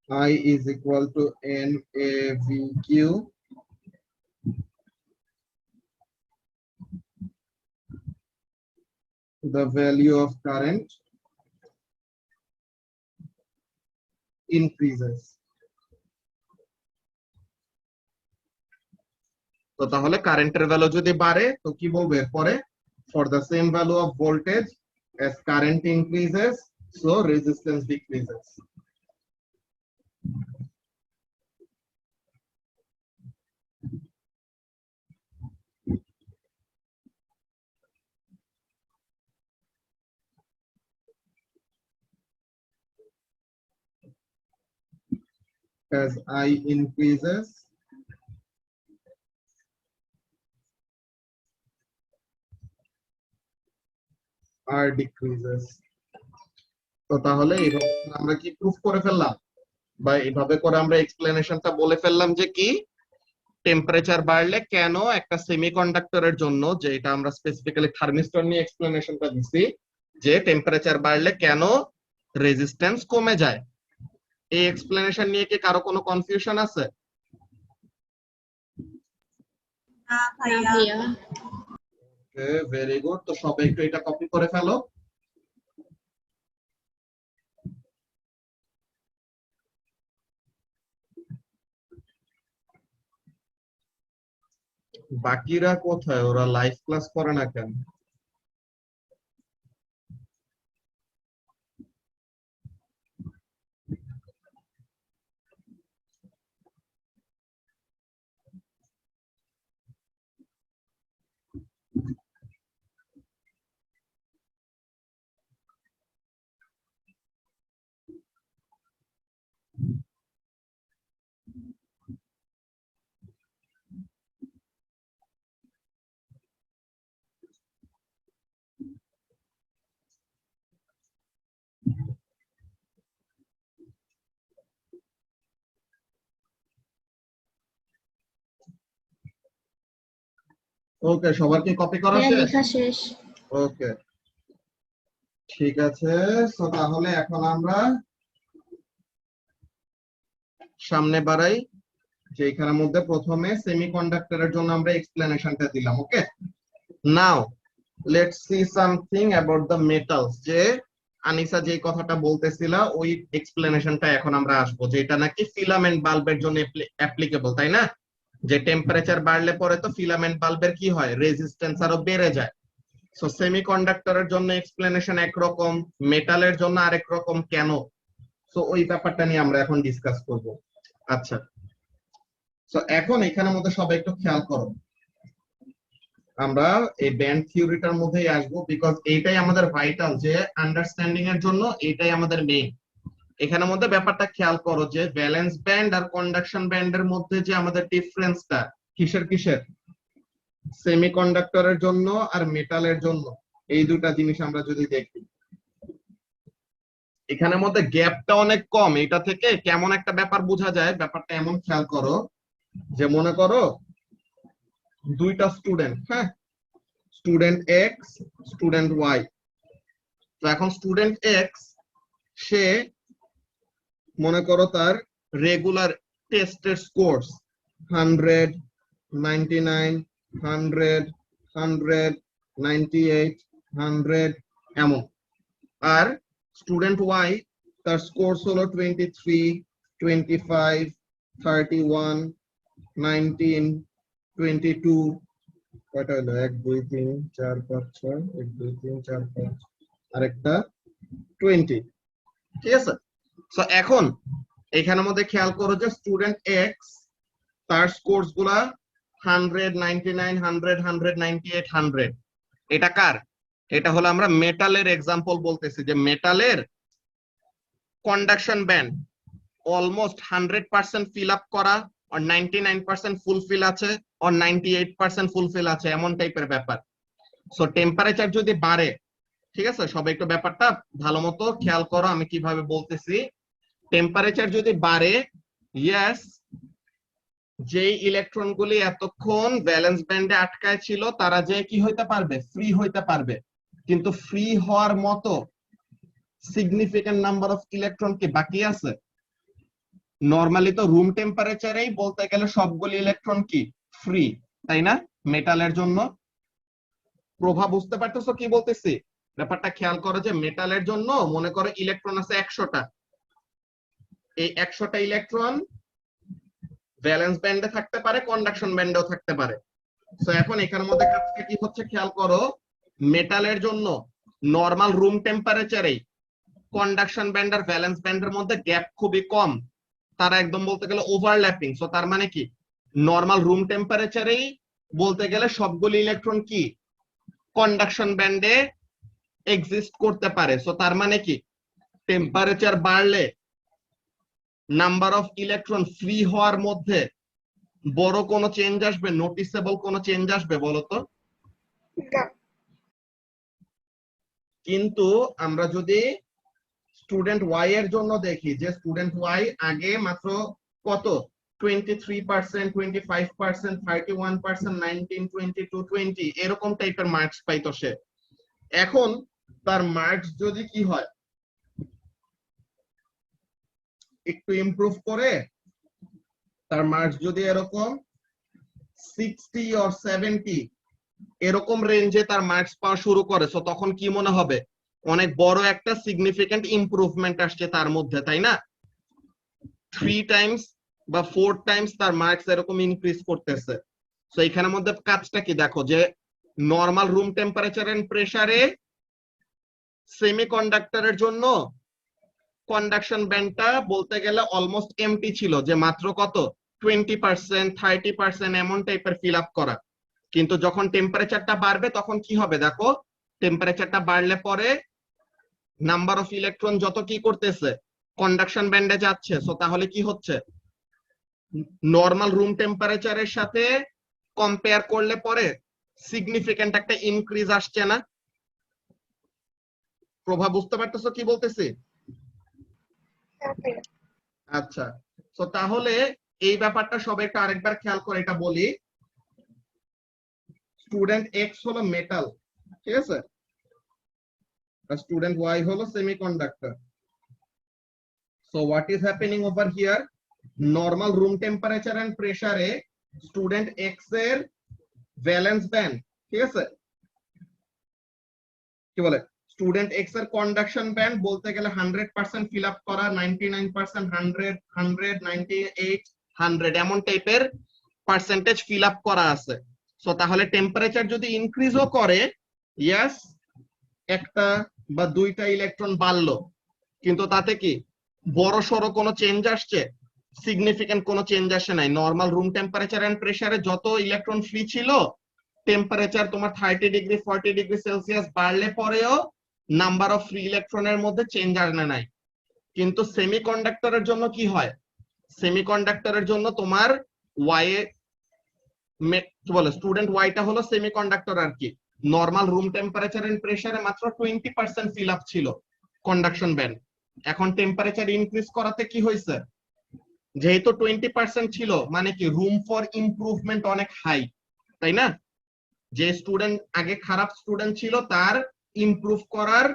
I is equal to NAVQ the value of current increases. তো তাহলে কারেন্টের ভ্যালু যদি বাড়ে তো কি বলবো এরপরে, for the same value of voltage as current increases so resistance decreases. As I increases, R decreases. তো তাহলে এইভাবে আমরা কি প্রুফ করে ফেললাম বা এইভাবে করে আমরা এক্সপ্লেনেশনটা বলে ফেললাম যে কি টেম্পারেচার বাড়লে কেন একটা সেমিকন্ডাক্টরের জন্য, যে এটা আমরা স্পেসিফিক্যালি থার্মিস্টর নিয়ে এক্সপ্লেনেশনটা দিছি, যে টেম্পারেচার বাড়লে কেন রেজিস্ট্যান্স কমে যায়। এই এক্সপ্লেনেশন নিয়ে কি কারো কোনো কনফিউশন আছে? না না ভাইয়া। ভাইয়া। ওকে, ভেরি গুড। তো সবাই একটু এটা কপি করে ফেলো। বাকিরা কোথায়? ওরা লাইভ ক্লাস করে না কেন? ওকে, সবার কি কপি করা ভাইয়া শেষ? লেখা শেষ। ওকে, ঠিক আছে। সো তাহলে এখন আমরা সামনে বাড়াই, যে এখানের মধ্যে প্রথমে সেমিকন্ডাক্টরের জন্য আমরা এক্সপ্লেনেশনটা দিলাম। Okay, now let's see something about the metals. যে আনিসা যে কথাটা বলতেছিল ওই এক্সপ্লেনেশনটা এখন আমরা আসবো, যে এটা নাকি ফিলামেন্ট বাল্বের জন্য অ্যাপ্লিকেবল, তাই না? যে টেম্পারেচার বাড়লে পরে তো ফিলামেন্ট বাল্বের কি হয়, রেজিস্ট্যান্স আরো বেড়ে যায়। সো সেমিকন্ডাক্টরের জন্য এক্সপ্লেনেশন একরকম, মেটালের জন্য আরেক রকম, কেন? সো ওই ব্যাপারটা নিয়ে আমরা এখন ডিসকাস করব। আচ্ছা, সো এখন এখানের মধ্যে সবাই একটু খেয়াল করো, আমরা এই ব্যান্ড থিওরিটার মধ্যেই আসবো, বিকজ এইটাই আমাদের ভাইটাল, যে আন্ডারস্ট্যান্ডিং এর জন্য এইটাই আমাদের মেইন। এখানের মধ্যে ব্যাপারটা খেয়াল করো যে ভ্যালেন্স ব্যান্ড আর কন্ডাকশন ব্যান্ডের মধ্যে যে আমাদের ডিফারেন্সটা কিসের কিসের, সেমিকন্ডাক্টরের জন্য আর মেটালের জন্য, এই দুটা জিনিস আমরা যদি দেখি, এখানের মধ্যে গ্যাপটা অনেক কম। এটা থেকে কেমন একটা ব্যাপার বোঝা যায়, ব্যাপারটা এমন খেয়াল করো যে মনে করো দুইটা স্টুডেন্ট, হ্যাঁ, স্টুডেন্ট এক্স, স্টুডেন্ট ওয়াই। তো এখন স্টুডেন্ট এক্স সে মনে করো তার রেগুলার টেস্টের স্কোরস 100, 99, 100, 100, 98, 100 এমন। আর স্টুডেন্ট ওয়াই তার স্কোরস হলো 23, 25, 31, 19, 22, কয়টা হলো, 1 2 3 4 5 6, 1 2 3 4 5, আরেকটা 20, ঠিক আছে। সো এখন এখানের মধ্যে খেয়াল করো যে স্টুডেন্ট এক্স তার স্কোরস গুলা 100, 99, 100, 198, 100। এটা কার? এটা হলো আমরা মেটালের এক্সাম্পল বলতেছি, যে মেটালের conduction band almost 100% fill up করা, আর 99% ফুলফিল আছে, আর 98% ফুলফিল আছে, এমন টাইপের ব্যাপার। সো টেম্পারেচার যদি বাড়ে, ঠিক আছে, সবাই একটু ব্যাপারটা ভালো মতো খেয়াল করো আমি কিভাবে বলতেছি। টেম্পারেচার যদি বাড়ে, ইয়েস, যেই ইলেকট্রন গুলি এতক্ষণ ভ্যালেন্স ব্যান্ডে আটকায় ছিল তারা যে কি হইতে পারবে, ফ্রি হইতে পারবে। কিন্তু ফ্রি হওয়ার মতো সিগনিফিকেন্ট নাম্বার অফ ইলেকট্রন কি বাকি আছে? নরমালি তো রুম টেম্পারেচারেই বলতে গেলে সবগুলি ইলেকট্রন কি ফ্রি, তাই না? মেটালের জন্য প্রভাব বুঝতে পারতেছো কি বলতেছি? ব্যাপারটা খেয়াল করো যে মেটালের জন্য মনে করো ইলেকট্রন আছে 100টা। এই 100টা ইলেকট্রন ভ্যালেন্স ব্যান্ডে থাকতে পারে, কন্ডাকশন ব্যান্ডেও থাকতে পারে। তো এখন এখানের মধ্যে কাজটা কি হচ্ছে খেয়াল করো, মেটালের জন্য নরমাল রুম টেম্পারেচারেই কন্ডাকশন ব্যান্ড আর ভ্যালেন্স ব্যান্ডের মধ্যে গ্যাপ খুবই কম, তারা একদম বলতে গেলে ওভারল্যাপিং। সো তার মানে কি, নরমাল রুম টেম্পারেচারেই বলতে গেলে সবগুলি ইলেকট্রন কি কন্ডাকশন ব্যান্ডে এক্সিস্ট করতে পারে। সো তার মানে কি, টেম্পারেচার বাড়লে নাম্বার অফ ইলেকট্রন ফ্রি হওয়ার মধ্যে বড় কোনো চেঞ্জ আসবে, নোটিসেবল কোনো চেঞ্জ আসবে বলতো? কিন্তু আমরা যদি স্টুডেন্ট ওয়াই এর জন্য দেখি, যে স্টুডেন্ট ওয়াই আগে মাত্র কত 23%, 25%, 31%, 19, 22, 20 এরকম টাইপের মার্কস পাইতো সে। এখন তার মার্কস যদি কি হয়, একটু ইমপ্রুভ করে তার মার্কস যদি এরকম 60 or 70 এরকম রেঞ্জে তার মার্কস পাওয়া শুরু করে, সো তখন কি মনে হবে, অনেক বড় একটা সিগনিফিকেন্ট ইমপ্রুভমেন্ট আসছে তার মধ্যে, তাই না? 3 টাইমস বা 4 টাইমস তার মার্কস এরকম ইনক্রিজ করতেছে। সো এখানের মধ্যে কাজটা কি দেখো, যে নরমাল রুম টেম্পারেচার এন্ড প্রেসারে সেমিকন্ডাক্টরের জন্য কন্ডাকশন ব্যান্ডটা বলতে গেলে অলমোস্ট এমটি ছিল, যে মাত্র কত 20%, 30% এমন টাইপের ফিল আপ করা। কিন্তু যখন টেম্পারেচারটা বাড়বে তখন কি হবে দেখো, টেম্পারেচারটা বাড়লে পরে নাম্বার অফ ইলেকট্রন যত কি করতেছে কন্ডাকশন ব্যান্ডে যাচ্ছে। সো তাহলে কি হচ্ছে, নরমাল রুম টেম্পারেচারের সাথে কম্পেয়ার করলে পরে সিগনিফিকেন্ট একটা ইনক্রিজ আসছে না? প্রভাব বুঝতে পারতেছো কি বলতেছি? আচ্ছা, তো তাহলে এই ব্যাপারটা সবাই একটু আরেকবার খেয়াল করে এটা বলি। স্টুডেন্ট এক্স হলো মেটাল, ঠিক আছে, আর স্টুডেন্ট ওয়াই হলো semiconductor. So what is happening over here, normal room temperature and প্রেসারে স্টুডেন্ট এক্স এর ভ্যালেন্স ব্যান্ড, ঠিক আছে, কি বলে, স্টুডেন্ট এক্স এর কন্ডাকশন ব্যান্ড বলতে গেলে 100% ফিল আপ করা, 99%, 100, 100, 98, 100 এমন টাইপের পার্সেন্টেজ ফিল আপ করা আছে। সো তাহলে টেম্পারেচার যদি ইনক্রিজও করে, ইয়েস, একটা বা দুইটা ইলেকট্রন বাড়লো, কিন্তু তাতে কি বড় সড়ো কোনো চেঞ্জ আসছে? সিগনিফিকেন্ট কোনো চেঞ্জ আসে নাই। নরমাল রুম টেম্পারেচার এন্ড প্রেসারে যত ইলেকট্রন ফ্রি ছিল টেম্পারেচার তোমার 30 ডিগ্রি 40 ডিগ্রি সেলসিয়াস বাড়লে পরেও নাম্বার অফ ফ্রি ইলেকট্রনের মধ্যে চেঞ্জ আসে নাই। কিন্তু সেমিকন্ডাক্টরের জন্য কি হয়, সেমিকন্ডাক্টরের জন্য তোমার ওয়াই কি বলে স্টুডেন্ট ওয়াইটা হলো সেমিকন্ডাক্টর আর কি, নরমাল রুম টেম্পারেচার এন্ড প্রেসারে মাত্র 20% ফিল আপ ছিল কন্ডাকশন ব্যান্ড। এখন টেম্পারেচার ইনক্রিজ করাতে কি হয়েছে, যেহেতু 20% ছিল মানে কি রুম ফর ইমপ্রুভমেন্ট অনেক হাই, তাই না? যে স্টুডেন্ট আগে খারাপ স্টুডেন্ট ছিল তার ইমপ্রুভ করার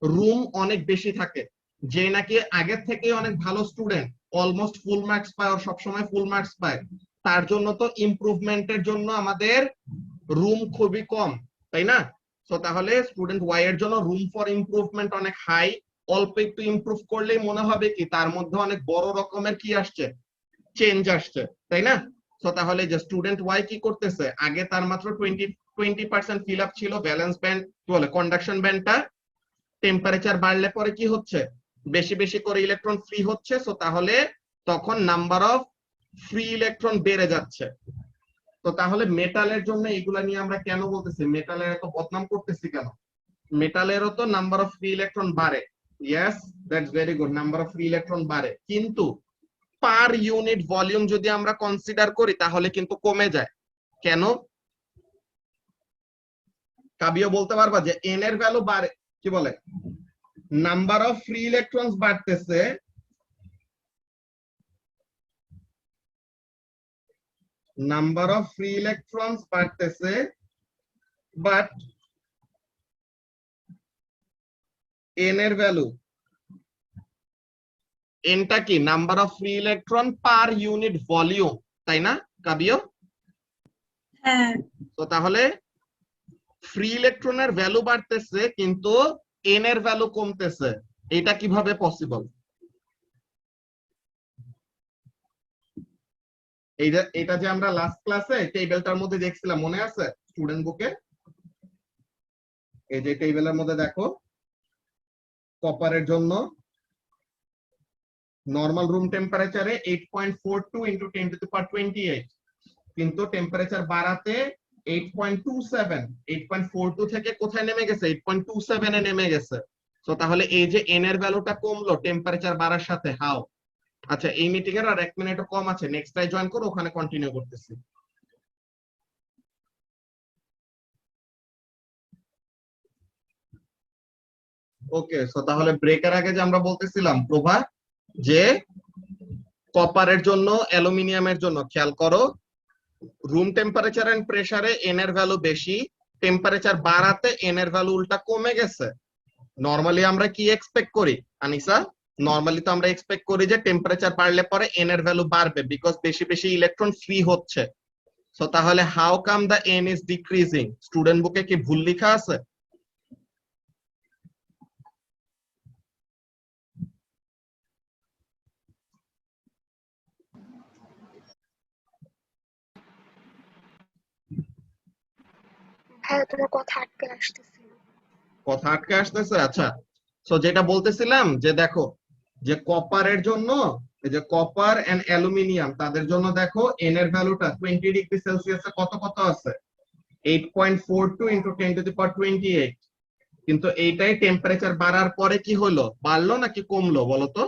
রুম অনেক বেশি থাকে, যে নাকি আগের থেকে অনেক ভালো স্টুডেন্ট অলমোস্ট ফুল মার্কস পায়, সব সময় ফুল মার্কস পায়, তার জন্য তো ইমপ্রুভমেন্টের জন্য আমাদের রুম খুবই কম, তাই না? তো তাহলে স্টুডেন্ট ওয়াই এর জন্য রুম ফর ইমপ্রুভমেন্ট অনেক হাই, অল্প একটু ইমপ্রুভ করলেই মনে হবে কি তার মধ্যে অনেক বড় রকমের কি আসছে, চেঞ্জ আসছে, তাই না? তো তাহলে যে স্টুডেন্ট ওয়াই কি করতেছে, আগে তার মাত্র 20% ফিল আপ ছিল ব্যালেন্স ব্যান্ড কি বলে কন্ডাকশন ব্যান্ডটা, টেম্পারেচার বাড়লে পরে কি হচ্ছে, বেশি বেশি করে ইলেকট্রন ফ্রি হচ্ছে, সো তাহলে তখন নাম্বার অফ ফ্রি ইলেকট্রন বেড়ে যাচ্ছে। তো তাহলে মেটালের জন্য এগুলা নিয়ে আমরা কেন বলতেছি, মেটালের এত বদনাম করতেছি কেন? মেটালেরও তো নাম্বার অফ ফ্রি ইলেকট্রন বাড়ে, yes that's very good, number of free electron বাড়ে, কিন্তু পার ইউনিট ভলিউম যদি আমরা কনসিডার করি তাহলে কিন্তু কমে যায়। কেন? কাবিও বলতে পারবা যে এন এর ভ্যালু বাড়ে, কি বলে নাম্বার অফ ফ্রি ইলেকট্রনস বাড়তেছে, নাম্বার অফ ফ্রি ইলেকট্রনস বাড়তেছে, বাট এন এর ভ্যালু, এনটা কি number of free electron per unit volume, তাই না কাবিও? হ্যাঁ। তো তাহলে ফ্রি ইলেকট্রনের ভ্যালু বাড়তেছে কিন্তু এন এর ভ্যালু কমতেছে, এটা কিভাবে পসিবল? এটা যে আমরা লাস্ট ক্লাসে টেবিলটার মধ্যে দেখছিলাম মনে আছে স্টুডেন্ট বুকে, এই যে টেবিলের মধ্যে দেখো কপারের জন্য নরমাল রুম টেম্পারেচারে 8.42 ইনটু 10⁻28, কিন্তু টেম্পারেচার বাড়াতে 8.27, 8.42 থেকে কোথায় নেমে গেছে, 8.27 এ নেমে গেছে। তো তাহলে এই যে এন এর ভ্যালুটা কমলো টেম্পারেচার বাড়ার সাথে, হাউ? আচ্ছা এই মিটিং এর আর 1 মিনিটও কম আছে, নেক্সট টাই জয়েন করো, ওখানে কন্টিনিউ করতেছি। ওকে, সো তাহলে ব্রেকের আগে যে আমরা বলতেছিলাম প্রভা, যে কপারের জন্য অ্যালুমিনিয়ামের জন্য খেয়াল করো রুম টেম্পারেচার এন্ড প্রেসারে এন এর ভ্যালু বেশি, টেম্পারেচার বাড়াতে এন এর ভ্যালু উল্টা কমে গেছে। নরমালি আমরা কি এক্সপেক্ট করি আনিসা, নরমালি তো আমরা এক্সপেক্ট করি যে টেম্পারেচার বাড়লে পরে এন এর ভ্যালু বাড়বে বিকজ বেশি বেশি ইলেকট্রন ফ্রি হচ্ছে। সো তাহলে how come the N is decreasing? Student বুকে কি ভুল লেখা আছে? হ্যাঁ, তোমার কথা আটকে আসতেছিল। কথা আটকে আসতেছে, আচ্ছা। সো যেটা বলতেছিলাম যে দেখো যে কপারের জন্য, এই যে কপার এন্ড অ্যালুমিনিয়াম তাদের জন্য দেখো এন এর ভ্যালুটা 20 ডিগ্রি সেলসিয়াসে কত কত আছে, 8.42 ইনটু 10⁻28, কিন্তু এইটাই টেম্পারেচার বাড়ার পরে কি হলো, বাড়লো নাকি কমলো বলো তো?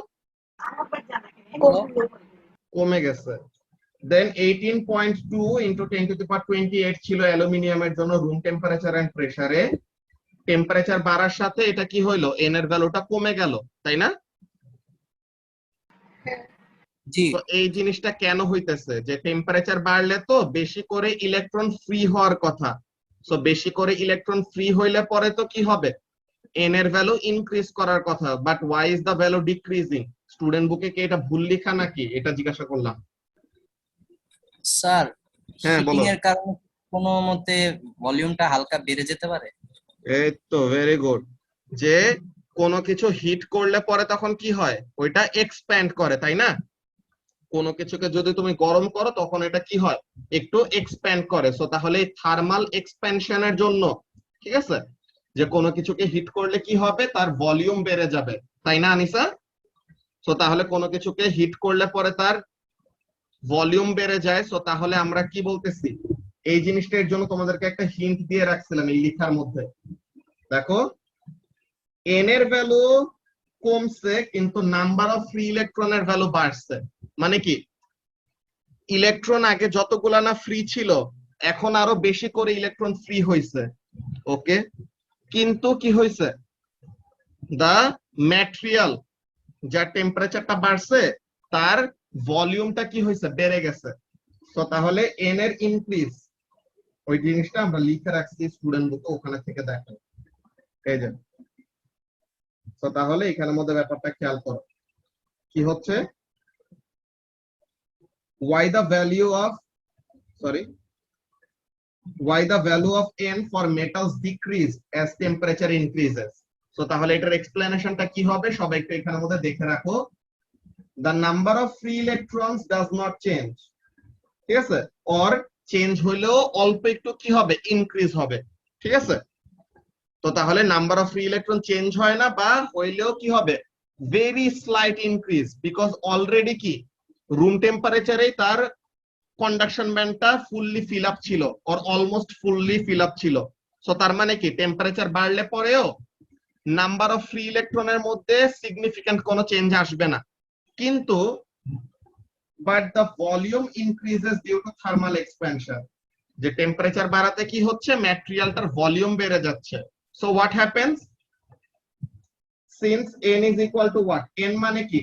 কমে গেছে। দেন 18.2 ইনটু 10⁻28 ছিল অ্যালুমিনিয়ামের জন্য রুম টেম্পারেচার এন্ড প্রেসারে, টেম্পারেচার বাড়ার সাথে এটা কি হইলো, এন এর ভ্যালুটা কমে গেল, তাই না? জি তো এই জিনিসটা কেন হইতেছে, যে টেম্পারেচার বাড়লে তো বেশি করে ইলেকট্রন ফ্রি হওয়ার কথা, সো বেশি করে ইলেকট্রন ফ্রি হইলে পরে তো কি হবে, এন এর ভ্যালু ইনক্রিজ করার কথা, but why is the value decreasing? Student বুকে কি এটা ভুল লেখা নাকি, এটা জিজ্ঞাসা করলাম। স্যার, হ্যাঁ, হিটিং বলো। এর কারণে কোনো মতে ভলিউমটা হালকা বেড়ে যেতে পারে। এই তো ভেরি গুড, যে কোনো কিছু হিট করলে পরে তখন কি হয়, ওইটা এক্সপ্যান্ড করে, তাই না? কোনো কিছুকে যদি তুমি গরম করো তখন এটা কি হয়, একটু এক্সপ্যান্ড করে। সো তাহলে থার্মাল এক্সপ্যানশনের জন্য, ঠিক আছে, যে কোনো কিছুকে হিট করলে কি হবে, তার ভলিউম বেড়ে যাবে, তাই না আনিসা? সো তাহলে কোনো কিছুকে হিট করলে পরে তার ভলিউম বেড়ে যায়, সো তাহলে আমরা কি বলতেছি, এই জিনিসটা এর জন্য তোমাদেরকে একটা হিন্ট দিয়ে রাখছিলাম এই লেখার মধ্যে। দেখো এন এর ভ্যালু কমছে কিন্তু নাম্বার অফ ফ্রি ইলেকট্রনের ভ্যালু বাড়ছে। মানে কি ইলেকট্রন আগে যতগুলা না ফ্রি ছিল এখন আরো বেশি করে ইলেকট্রন ফ্রি হয়েছে। ওকে, কিন্তু কি হয়েছে, দা ম্যাটেরিয়াল যার টেম্পারেচারটা বাড়ছে তার ভলিউমটা কি হয়েছে, বেড়ে গেছে। তো তাহলে এন এর ইনক্রিজ, ওই জিনিসটা আমরা লিখে রাখছি স্টুডেন্ট বুকে, ওখানে থেকে দেখো এই যে। তো তাহলে এখানের মধ্যে ব্যাপারটা খেয়াল করো কি হচ্ছে, why the value of n for metals decrease as temperature increases. So তাহলে এটার এক্সপ্লেনেশনটা কি হবে সবাই একটু এখানের মধ্যে দেখে রাখো। The number of free electrons does not change, ঠিক আছে, or চেঞ্জ হইলেও অল্প একটু কি হবে, ইনক্রিজ হবে, ঠিক আছে। তো তাহলে number of free electron change হয় না, বা হইলেও কি হবে, very slight increase, because already কি রুম টেম্পারেচারে তার কন্ডাকশন ব্যান্ডটা ফুললি ফিল আপ ছিল, or almost fully fill up ছিল। সো তার মানে কি টেম্পারেচার বাড়লে পরেও নাম্বার অফ ফ্রি ইলেকট্রনের মধ্যে সিগনিফিক্যান্ট কোনো চেঞ্জ আসবে না, কিন্তু but the volume increases due to thermal expansion, যে টেম্পারেচার বাড়াতে কি হচ্ছে, ম্যাটেরিয়ালটার ভলিউম বেড়ে যাচ্ছে। So what happens, since n is equal to what, n মানে কি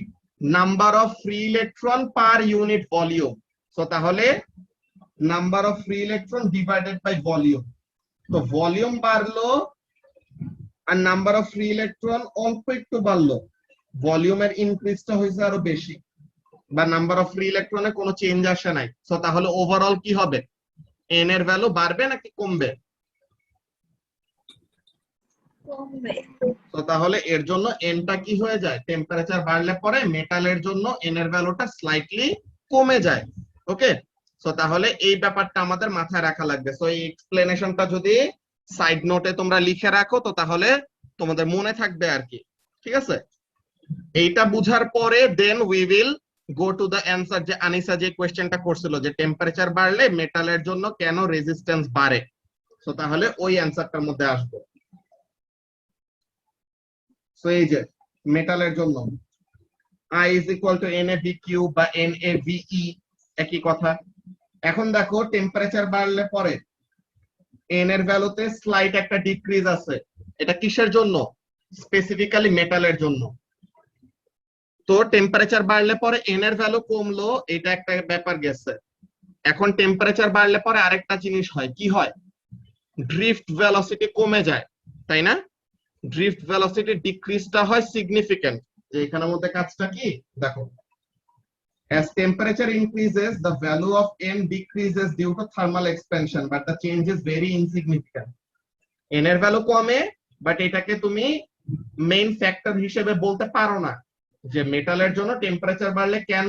number of free electron per unit volume. So তাহলে number of free electron divided by volume. তো ভলিউম বাড়লো আর নাম্বার অফ ফ্রি ইলেকট্রন অল্প একটু বাড়লো, ভলিউমের ইনক্রিজটা হয়েছে আরো বেশি, বা নাম্বার অফ ফ্রি ইলেকট্রনে কোনো চেঞ্জ আসে নাই। সো তাহলে ওভারঅল কি হবে, এন এর ভ্যালু বাড়বে নাকি কমবে? কমবে। তো তাহলে এর জন্য এনটা কি হয়ে যায়, টেম্পারেচার বাড়লে পরে মেটালের জন্য এন এর ভ্যালুটা স্লাইটলি কমে যায়। ওকে, সো তাহলে এই ব্যাপারটা আমাদের মাথায় রাখা লাগবে। সো এই এক্সপ্লেনেশনটা যদি সাইড নোটে তোমরা লিখে রাখো তো তাহলে তোমাদের মনে থাকবে আর কি, ঠিক আছে। এইটা বুঝার পরে then we will go to the answer, যে আনিসা যে কোয়েশ্চেনটা করছিল যে টেম্পারেচার বাড়লে মেটালের জন্য কেন রেজিস্ট্যান্স বাড়ে। সো তাহলে ওই অ্যান্সারটার মধ্যে আসবো। সো এই যে মেটালের জন্য I is equal to NaVq বা NaVe, একই কথা। এখন দেখো টেম্পারেচার বাড়লে পরে n এর ভ্যালুতে স্লাইট একটা ডিক্রিজ আছে, এটা কিসের জন্য, স্পেসিফিক্যালি মেটালের জন্য। তো টেম্পারেচার বাড়লে পরে n এর ভ্যালু কমলো, এটা একটা ব্যাপার গেছে। এখন টেম্পারেচার বাড়লে পরে আরেকটা জিনিস হয়, কি হয়, ড্রিফট ভেলোসিটি কমে যায়, তাই না? ড্রিফট ভেলোসিটি ডিক্রিজটা হয় সিগনিফিক্যান্ট। যে এখানের মধ্যে কাজটা কি দেখো, as temperature increases the value of n decreases due to thermal expansion but the change is very insignificant. n এর ভ্যালু কমে বাট এটাকে তুমি মেইন ফ্যাক্টর হিসেবে বলতে পারো না যে মেটালের জন্য টেম্পারেচার বাড়লে কেন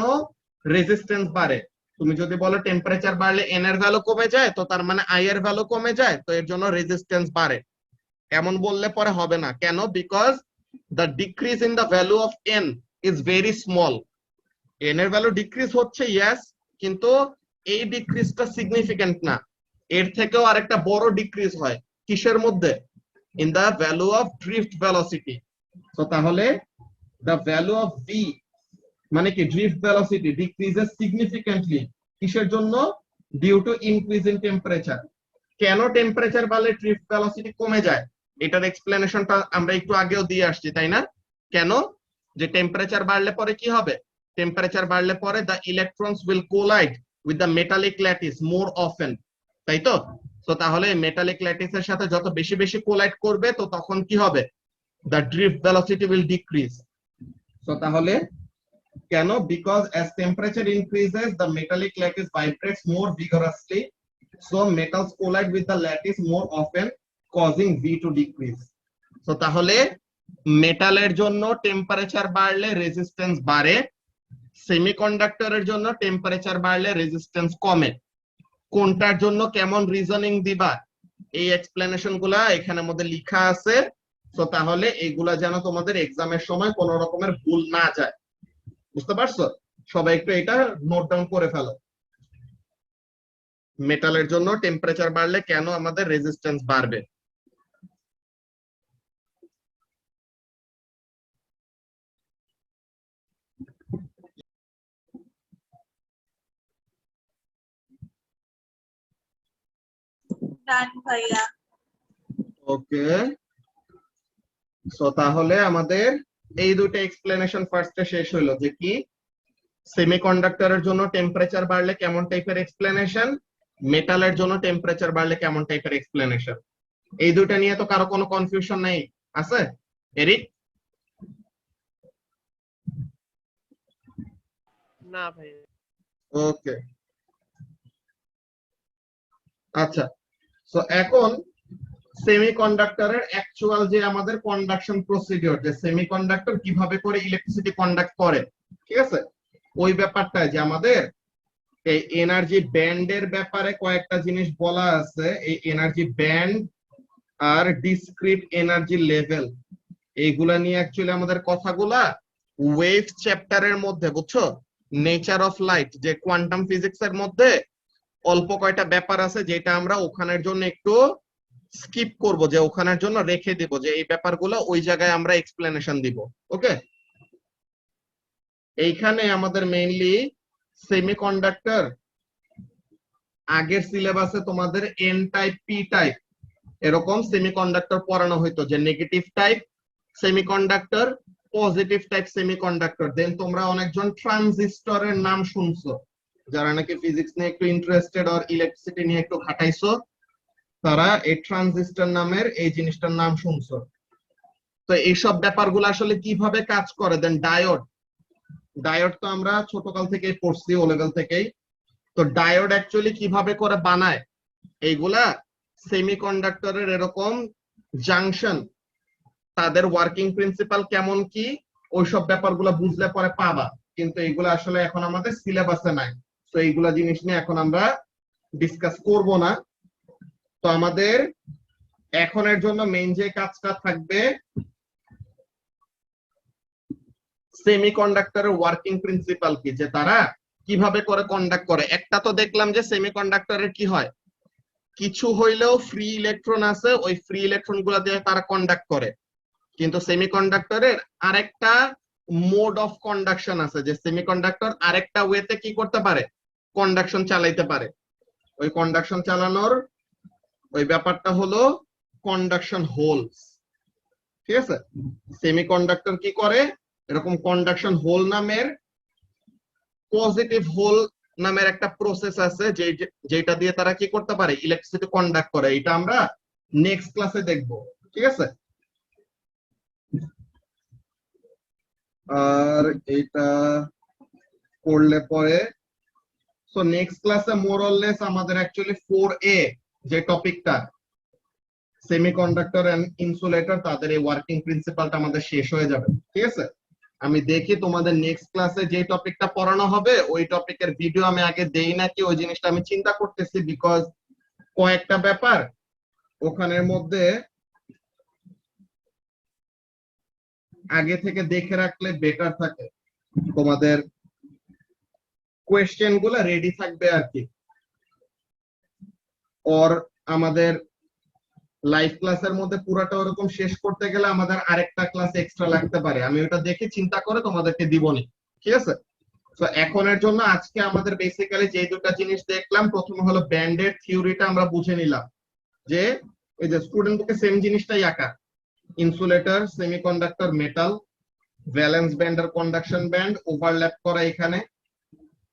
রেজিস্ট্যান্স বাড়ে। তুমি যদি বলো টেম্পারেচার বাড়লে n এর ভ্যালু কমে যায় তো তার মানে i এর ভ্যালু কমে যায়, তো এর জন্য রেজিস্ট্যান্স বাড়ে, এমন বললে পরে হবে না। কেন? Because the decrease in the value of n is very small. n এর ভ্যালু ডিক্রিজ হচ্ছে ইয়েস, কিন্তু এই ডিক্রিজটা সিগনিফিক্যান্ট না, এর থেকেও আরেকটা বড় ডিক্রিজ হয় কিসের মধ্যে, in the value of drift velocity. তো তাহলে the value of v মানে কি ড্রিফট ভেলোসিটি ডিক্রিজেস সিগনিফিক্যান্টলি, কিসের জন্য, due to increase in temperature. কেন টেম্পারেচার বাড়লে ড্রিফট ভেলোসিটি কমে যায়, এটার এক্সপ্লেনেশনটা আমরা একটু আগেও দিয়ে আসছি, তাই না? কেন? যে টেম্পারেচার বাড়লে পরে কি হবে, টেম্পারেচার বাড়লে পরে the electrons will collide with the metallic lattice more often, তাই তো? তো তাহলে মেটালিক ল্যাটিসের সাথে যত বেশি বেশি কোলাইড করবে তো তখন কি হবে, the drift velocity will decrease. তো তাহলে কেন? because as temperature increases the metallic lattice vibrates more vigorously, so metals collide with the lattice more often causing v to decrease. তো তাহলে মেটালের জন্য টেম্পারেচার বাড়লে রেজিস্ট্যান্স বাড়ে, সেমিকন্ডাক্টরের জন্য টেম্পারেচার বাড়লে রেজিস্ট্যান্স কমে। কোনটার জন্য কেমন রিজনিং দিবা এই এক্সপ্লেনেশন গুলা এখানের মধ্যে লেখা আছে। তো তাহলে এইগুলা যেন তোমাদের এক্সামের সময় কোনো রকমের ভুল না যায়, বুঝতে পারছো? সবাই একটু এটা নোট ডাউন করে ফেলো। মেটালের জন্য টেম্পারেচার বাড়লে কেন আমাদের রেজিস্ট্যান্স বাড়বে? ডান ভাইয়া। ওকে, সো তাহলে আমাদের এই দুটো এক্সপ্লেনেশন ফার্স্টে শেষ হলো, যে কি সেমিকন্ডাক্টরের জন্য টেম্পারেচার বাড়লে কেমন টাইপের এক্সপ্লেনেশন, মেটালের জন্য টেম্পারেচার বাড়লে কেমন টাইপের এক্সপ্লেনেশন। এই দুটো নিয়ে তো কারো কোনো কনফিউশন নেই, আছে এরিক? না ভাই। ওকে, আচ্ছা, সো এখন সেমিকন্ডাক্টরের অ্যাকচুয়াল যে আমাদের কন্ডাকশন প্রসিডিওর, যে সেমিকন্ডাক্টর কিভাবে করে ইলেকট্রিসিটি কন্ডাক্ট করে, ঠিক আছে, ওই ব্যাপারটা যে আমাদের এই এনার্জি ব্যান্ডের ব্যাপারে কয়েকটা জিনিস বলা আছে। এই এনার্জি ব্যান্ড আর ডিসক্রিট এনার্জি লেভেল, এইগুলা নিয়ে অ্যাকচুয়ালি আমাদের কথাগুলা ওয়েভ চ্যাপ্টারের মধ্যে, বুঝছো, নেচার অফ লাইট যে কোয়ান্টাম ফিজিক্স এর মধ্যে অল্প কয়টা ব্যাপার আছে যেটা আমরা ওখানের জন্য একটু স্কিপ করব, যে ওখানের জন্য রেখে দিব, যে এই ব্যাপারগুলো ওই জায়গায় আমরা এক্সপ্লেনেশন দিব। ওকে, এইখানে আমাদের মেইনলি সেমিকন্ডাক্টর, আগের সিলেবাসে তোমাদের এন টাইপ পি টাইপ এরকম সেমিকন্ডাক্টর পড়ানো হইতো, যে negative type semiconductor, positive type semiconductor. Then তোমরা অনেকজন ট্রানজিস্টরের নাম শুনছো, যারা নাকি ফিজিক্স নিয়ে একটু ইন্টারেস্টেড আর ইলেকট্রিসিটি নিয়ে একটু খাটাইছো, তারা এই ট্রানজিস্টর নামের এই জিনিসটার নাম শুনছো। তো এইসব ব্যাপারগুলো আসলে কিভাবে কাজ করে। দেন ডায়োড, ডায়োড তো আমরা ছোটকাল থেকেই পড়ছি, ও লেভেল থেকেই। তো ডায়োড অ্যাকচুয়ালি কিভাবে করে বানায়, এইগুলা সেমিকন্ডাক্টরের এরকম জাংশন, তাদের ওয়ার্কিং প্রিন্সিপাল কেমন কি, ওইসব ব্যাপারগুলো বুঝলে পরে পাবা, কিন্তু এইগুলো আসলে এখন আমাদের সিলেবাসে নাই। তো এইগুলা জিনিস নিয়ে এখন আমরা ডিসকাস করব না। তো আমাদের এখনের জন্য মেইন যে কাজটা থাকবে, সেমিকন্ডাক্টরের ওয়ার্কিং প্রিন্সিপাল কি, যে তারা কিভাবে করে কন্ডাক্ট করে। একটা তো দেখলাম যে সেমিকন্ডাক্টরের কি হয়, কিছু হইলেও ফ্রি ইলেকট্রন আছে, ওই ফ্রি ইলেকট্রন গুলা দিয়ে তারা কন্ডাক্ট করে। কিন্তু সেমিকন্ডাক্টরের আরেকটা মোড অফ কন্ডাকশন আছে, যে সেমিকন্ডাক্টর আরেকটা ওয়েতে কি করতে পারে, কন্ডাকশন চালাইতে পারে। ওই কন্ডাকশন চালানোর ওই ব্যাপারটা হলো কন্ডাকশন হোলস, ঠিক আছে। সেমিকন্ডাক্টর কি করে, এরকম কন্ডাকশন হোল নামের, পজিটিভ হোল নামের একটা প্রসেস আছে, যেটা দিয়ে তারা কি করতে পারে, ইলেকট্রিসিটি কন্ডাক্ট করে। এটা আমরা নেক্সট ক্লাসে দেখব, ঠিক আছে। আর এটা করলে পরে, সো নেক্সট ক্লাসে মোর অর লেস আমাদের অ্যাকচুয়ালি 4A যে টপিকটা, সেমিকন্ডাক্টর এন্ড ইনসুলেটর, তাদের এই ওয়ার্কিং প্রিন্সিপালটা আমাদের শেষ হয়ে যাবে, ঠিক আছে। আমি দেখি তোমাদের নেক্সট ক্লাসে যে টপিকটা পড়ানো হবে ওই টপিকের ভিডিও আমি আগে দেই নাকি, ওই জিনিসটা আমি চিন্তা করতেছি, বিকজ কয়েকটা ব্যাপার ওখানের মধ্যে আগে থেকে দেখে রাখলে বেটার থাকে, তোমাদের কোয়েশ্চেন গুলা রেডি থাকবে আর কি। ওর আমাদের লাইভ ক্লাসের মধ্যে পুরাটা ওরকম শেষ করতে গেলে আমাদের আরেকটা ক্লাস এক্সট্রা লাগতে পারে, আমি ওটা দেখে চিন্তা করে তোমাদেরকে দিবনি, ঠিক আছে। তো এখনের জন্য আজকে আমাদের বেসিক্যালি যে দুটো জিনিস দেখলাম, প্রথম হলো ব্যান্ডের থিওরিটা আমরা বুঝে নিলাম, যে এই যে স্টুডেন্ট বুকে সেম জিনিসটাই আঁকা, insulator, semiconductor, metal, valence band আর কন্ডাকশন ব্যান্ড ওভারল্যাপ করা। এখানে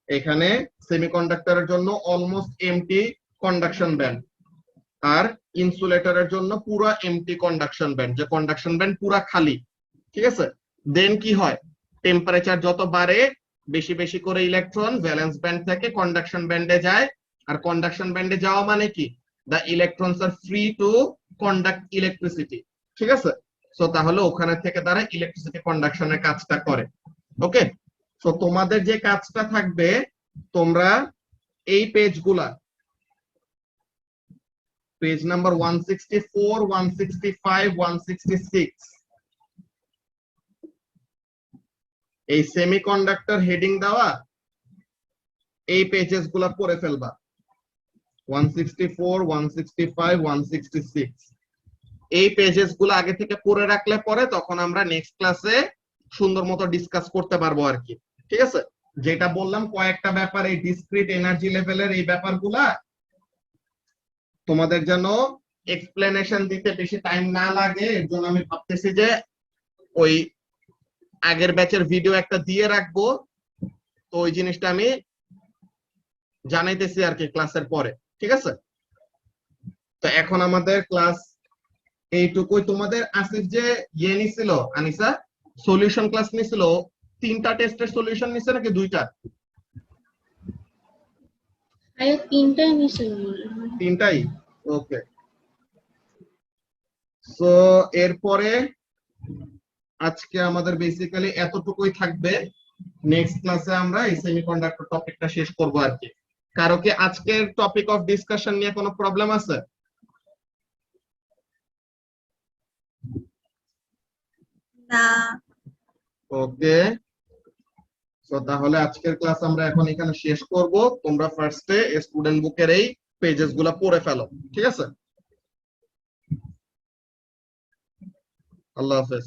এখানে সেমিকন্ডাক্টরের জন্য অলমোস্ট এমটি কন্ডাকশন ব্যান্ড, আর ইনসুলেটরের জন্য পুরো এমটি কন্ডাকশন ব্যান্ড, যে কন্ডাকশন ব্যান্ড পুরো খালি, ঠিক আছে। দেন কি হয়, টেম্পারেচার যত বাড়ে বেশি বেশি করে ইলেকট্রন ভ্যালেন্স ব্যান্ড থেকে কন্ডাকশন ব্যান্ডে যায়, আর কন্ডাকশন ব্যান্ডে যাওয়া মানে কি, the electrons are free to conduct electricity, ঠিক আছে। সো তাহলে ওখানে থেকে তারা ইলেকট্রিসিটি কন্ডাকশনের কাজটা করে। ওকে, সো তোমাদের যে কাজটা থাকবে, তোমরা এই পেজগুলা, পেজ নাম্বার 164, 165, 166, এই সেমিকন্ডাক্টর হেডিং দেওয়া এই পেজেস গুলা পড়ে ফেলবা। 164, 165, 166 এই পেজেস গুলো আগে থেকে পড়ে রাখলে পরে তখন আমরা নেক্সট ক্লাসে সুন্দর মতো ডিসকাস করতে পারবো আর কি। ঠিক আছে, যেটা বললাম কয়েকটা ব্যাপার এই ডিসক্রিট এনার্জি লেভেলের এই ব্যাপারগুলা তোমাদের যেন এক্সপ্লেনেশন দিতে বেশি টাইম না লাগে, এর জন্য আমি ভাবতেছি যে ওই আগের ব্যাচের ভিডিও একটা দিয়ে রাখবো, তো ওই জিনিসটা আমি জানাইতেছি আর কি ক্লাসের পরে। ঠিক আছে, তো এখন আমাদের ক্লাস এইটুকুই। তোমাদের আসিফ যে ইয়ে নিছিল আনিসা সলিউশন ক্লাস নিছিল, 3টা টেস্টের সলিউশন নিছে নাকি 2টা? ভাইয়া 3টাই নিছিল মনে হয়। 3টাই, ওকে। সো এরপরে আজকে আমাদের বেসিক্যালি এতটুকুই থাকবে। নেক্সট ক্লাসে আমরা এই সেমিকন্ডাক্টর টপিকটা শেষ করব আর কি। কারো কি আজকের টপিক অফ ডিসকাশন নিয়ে কোনো প্রবলেম আছে? না। ওকে, সো তাহলে আজকের ক্লাস আমরা এখন এখানে শেষ করব। তোমরা ফার্স্টে স্টুডেন্ট বুকের এই পেজেস গুলা পড়ে ফেলো। ঠিক আছে, আল্লাহ হাফেজ।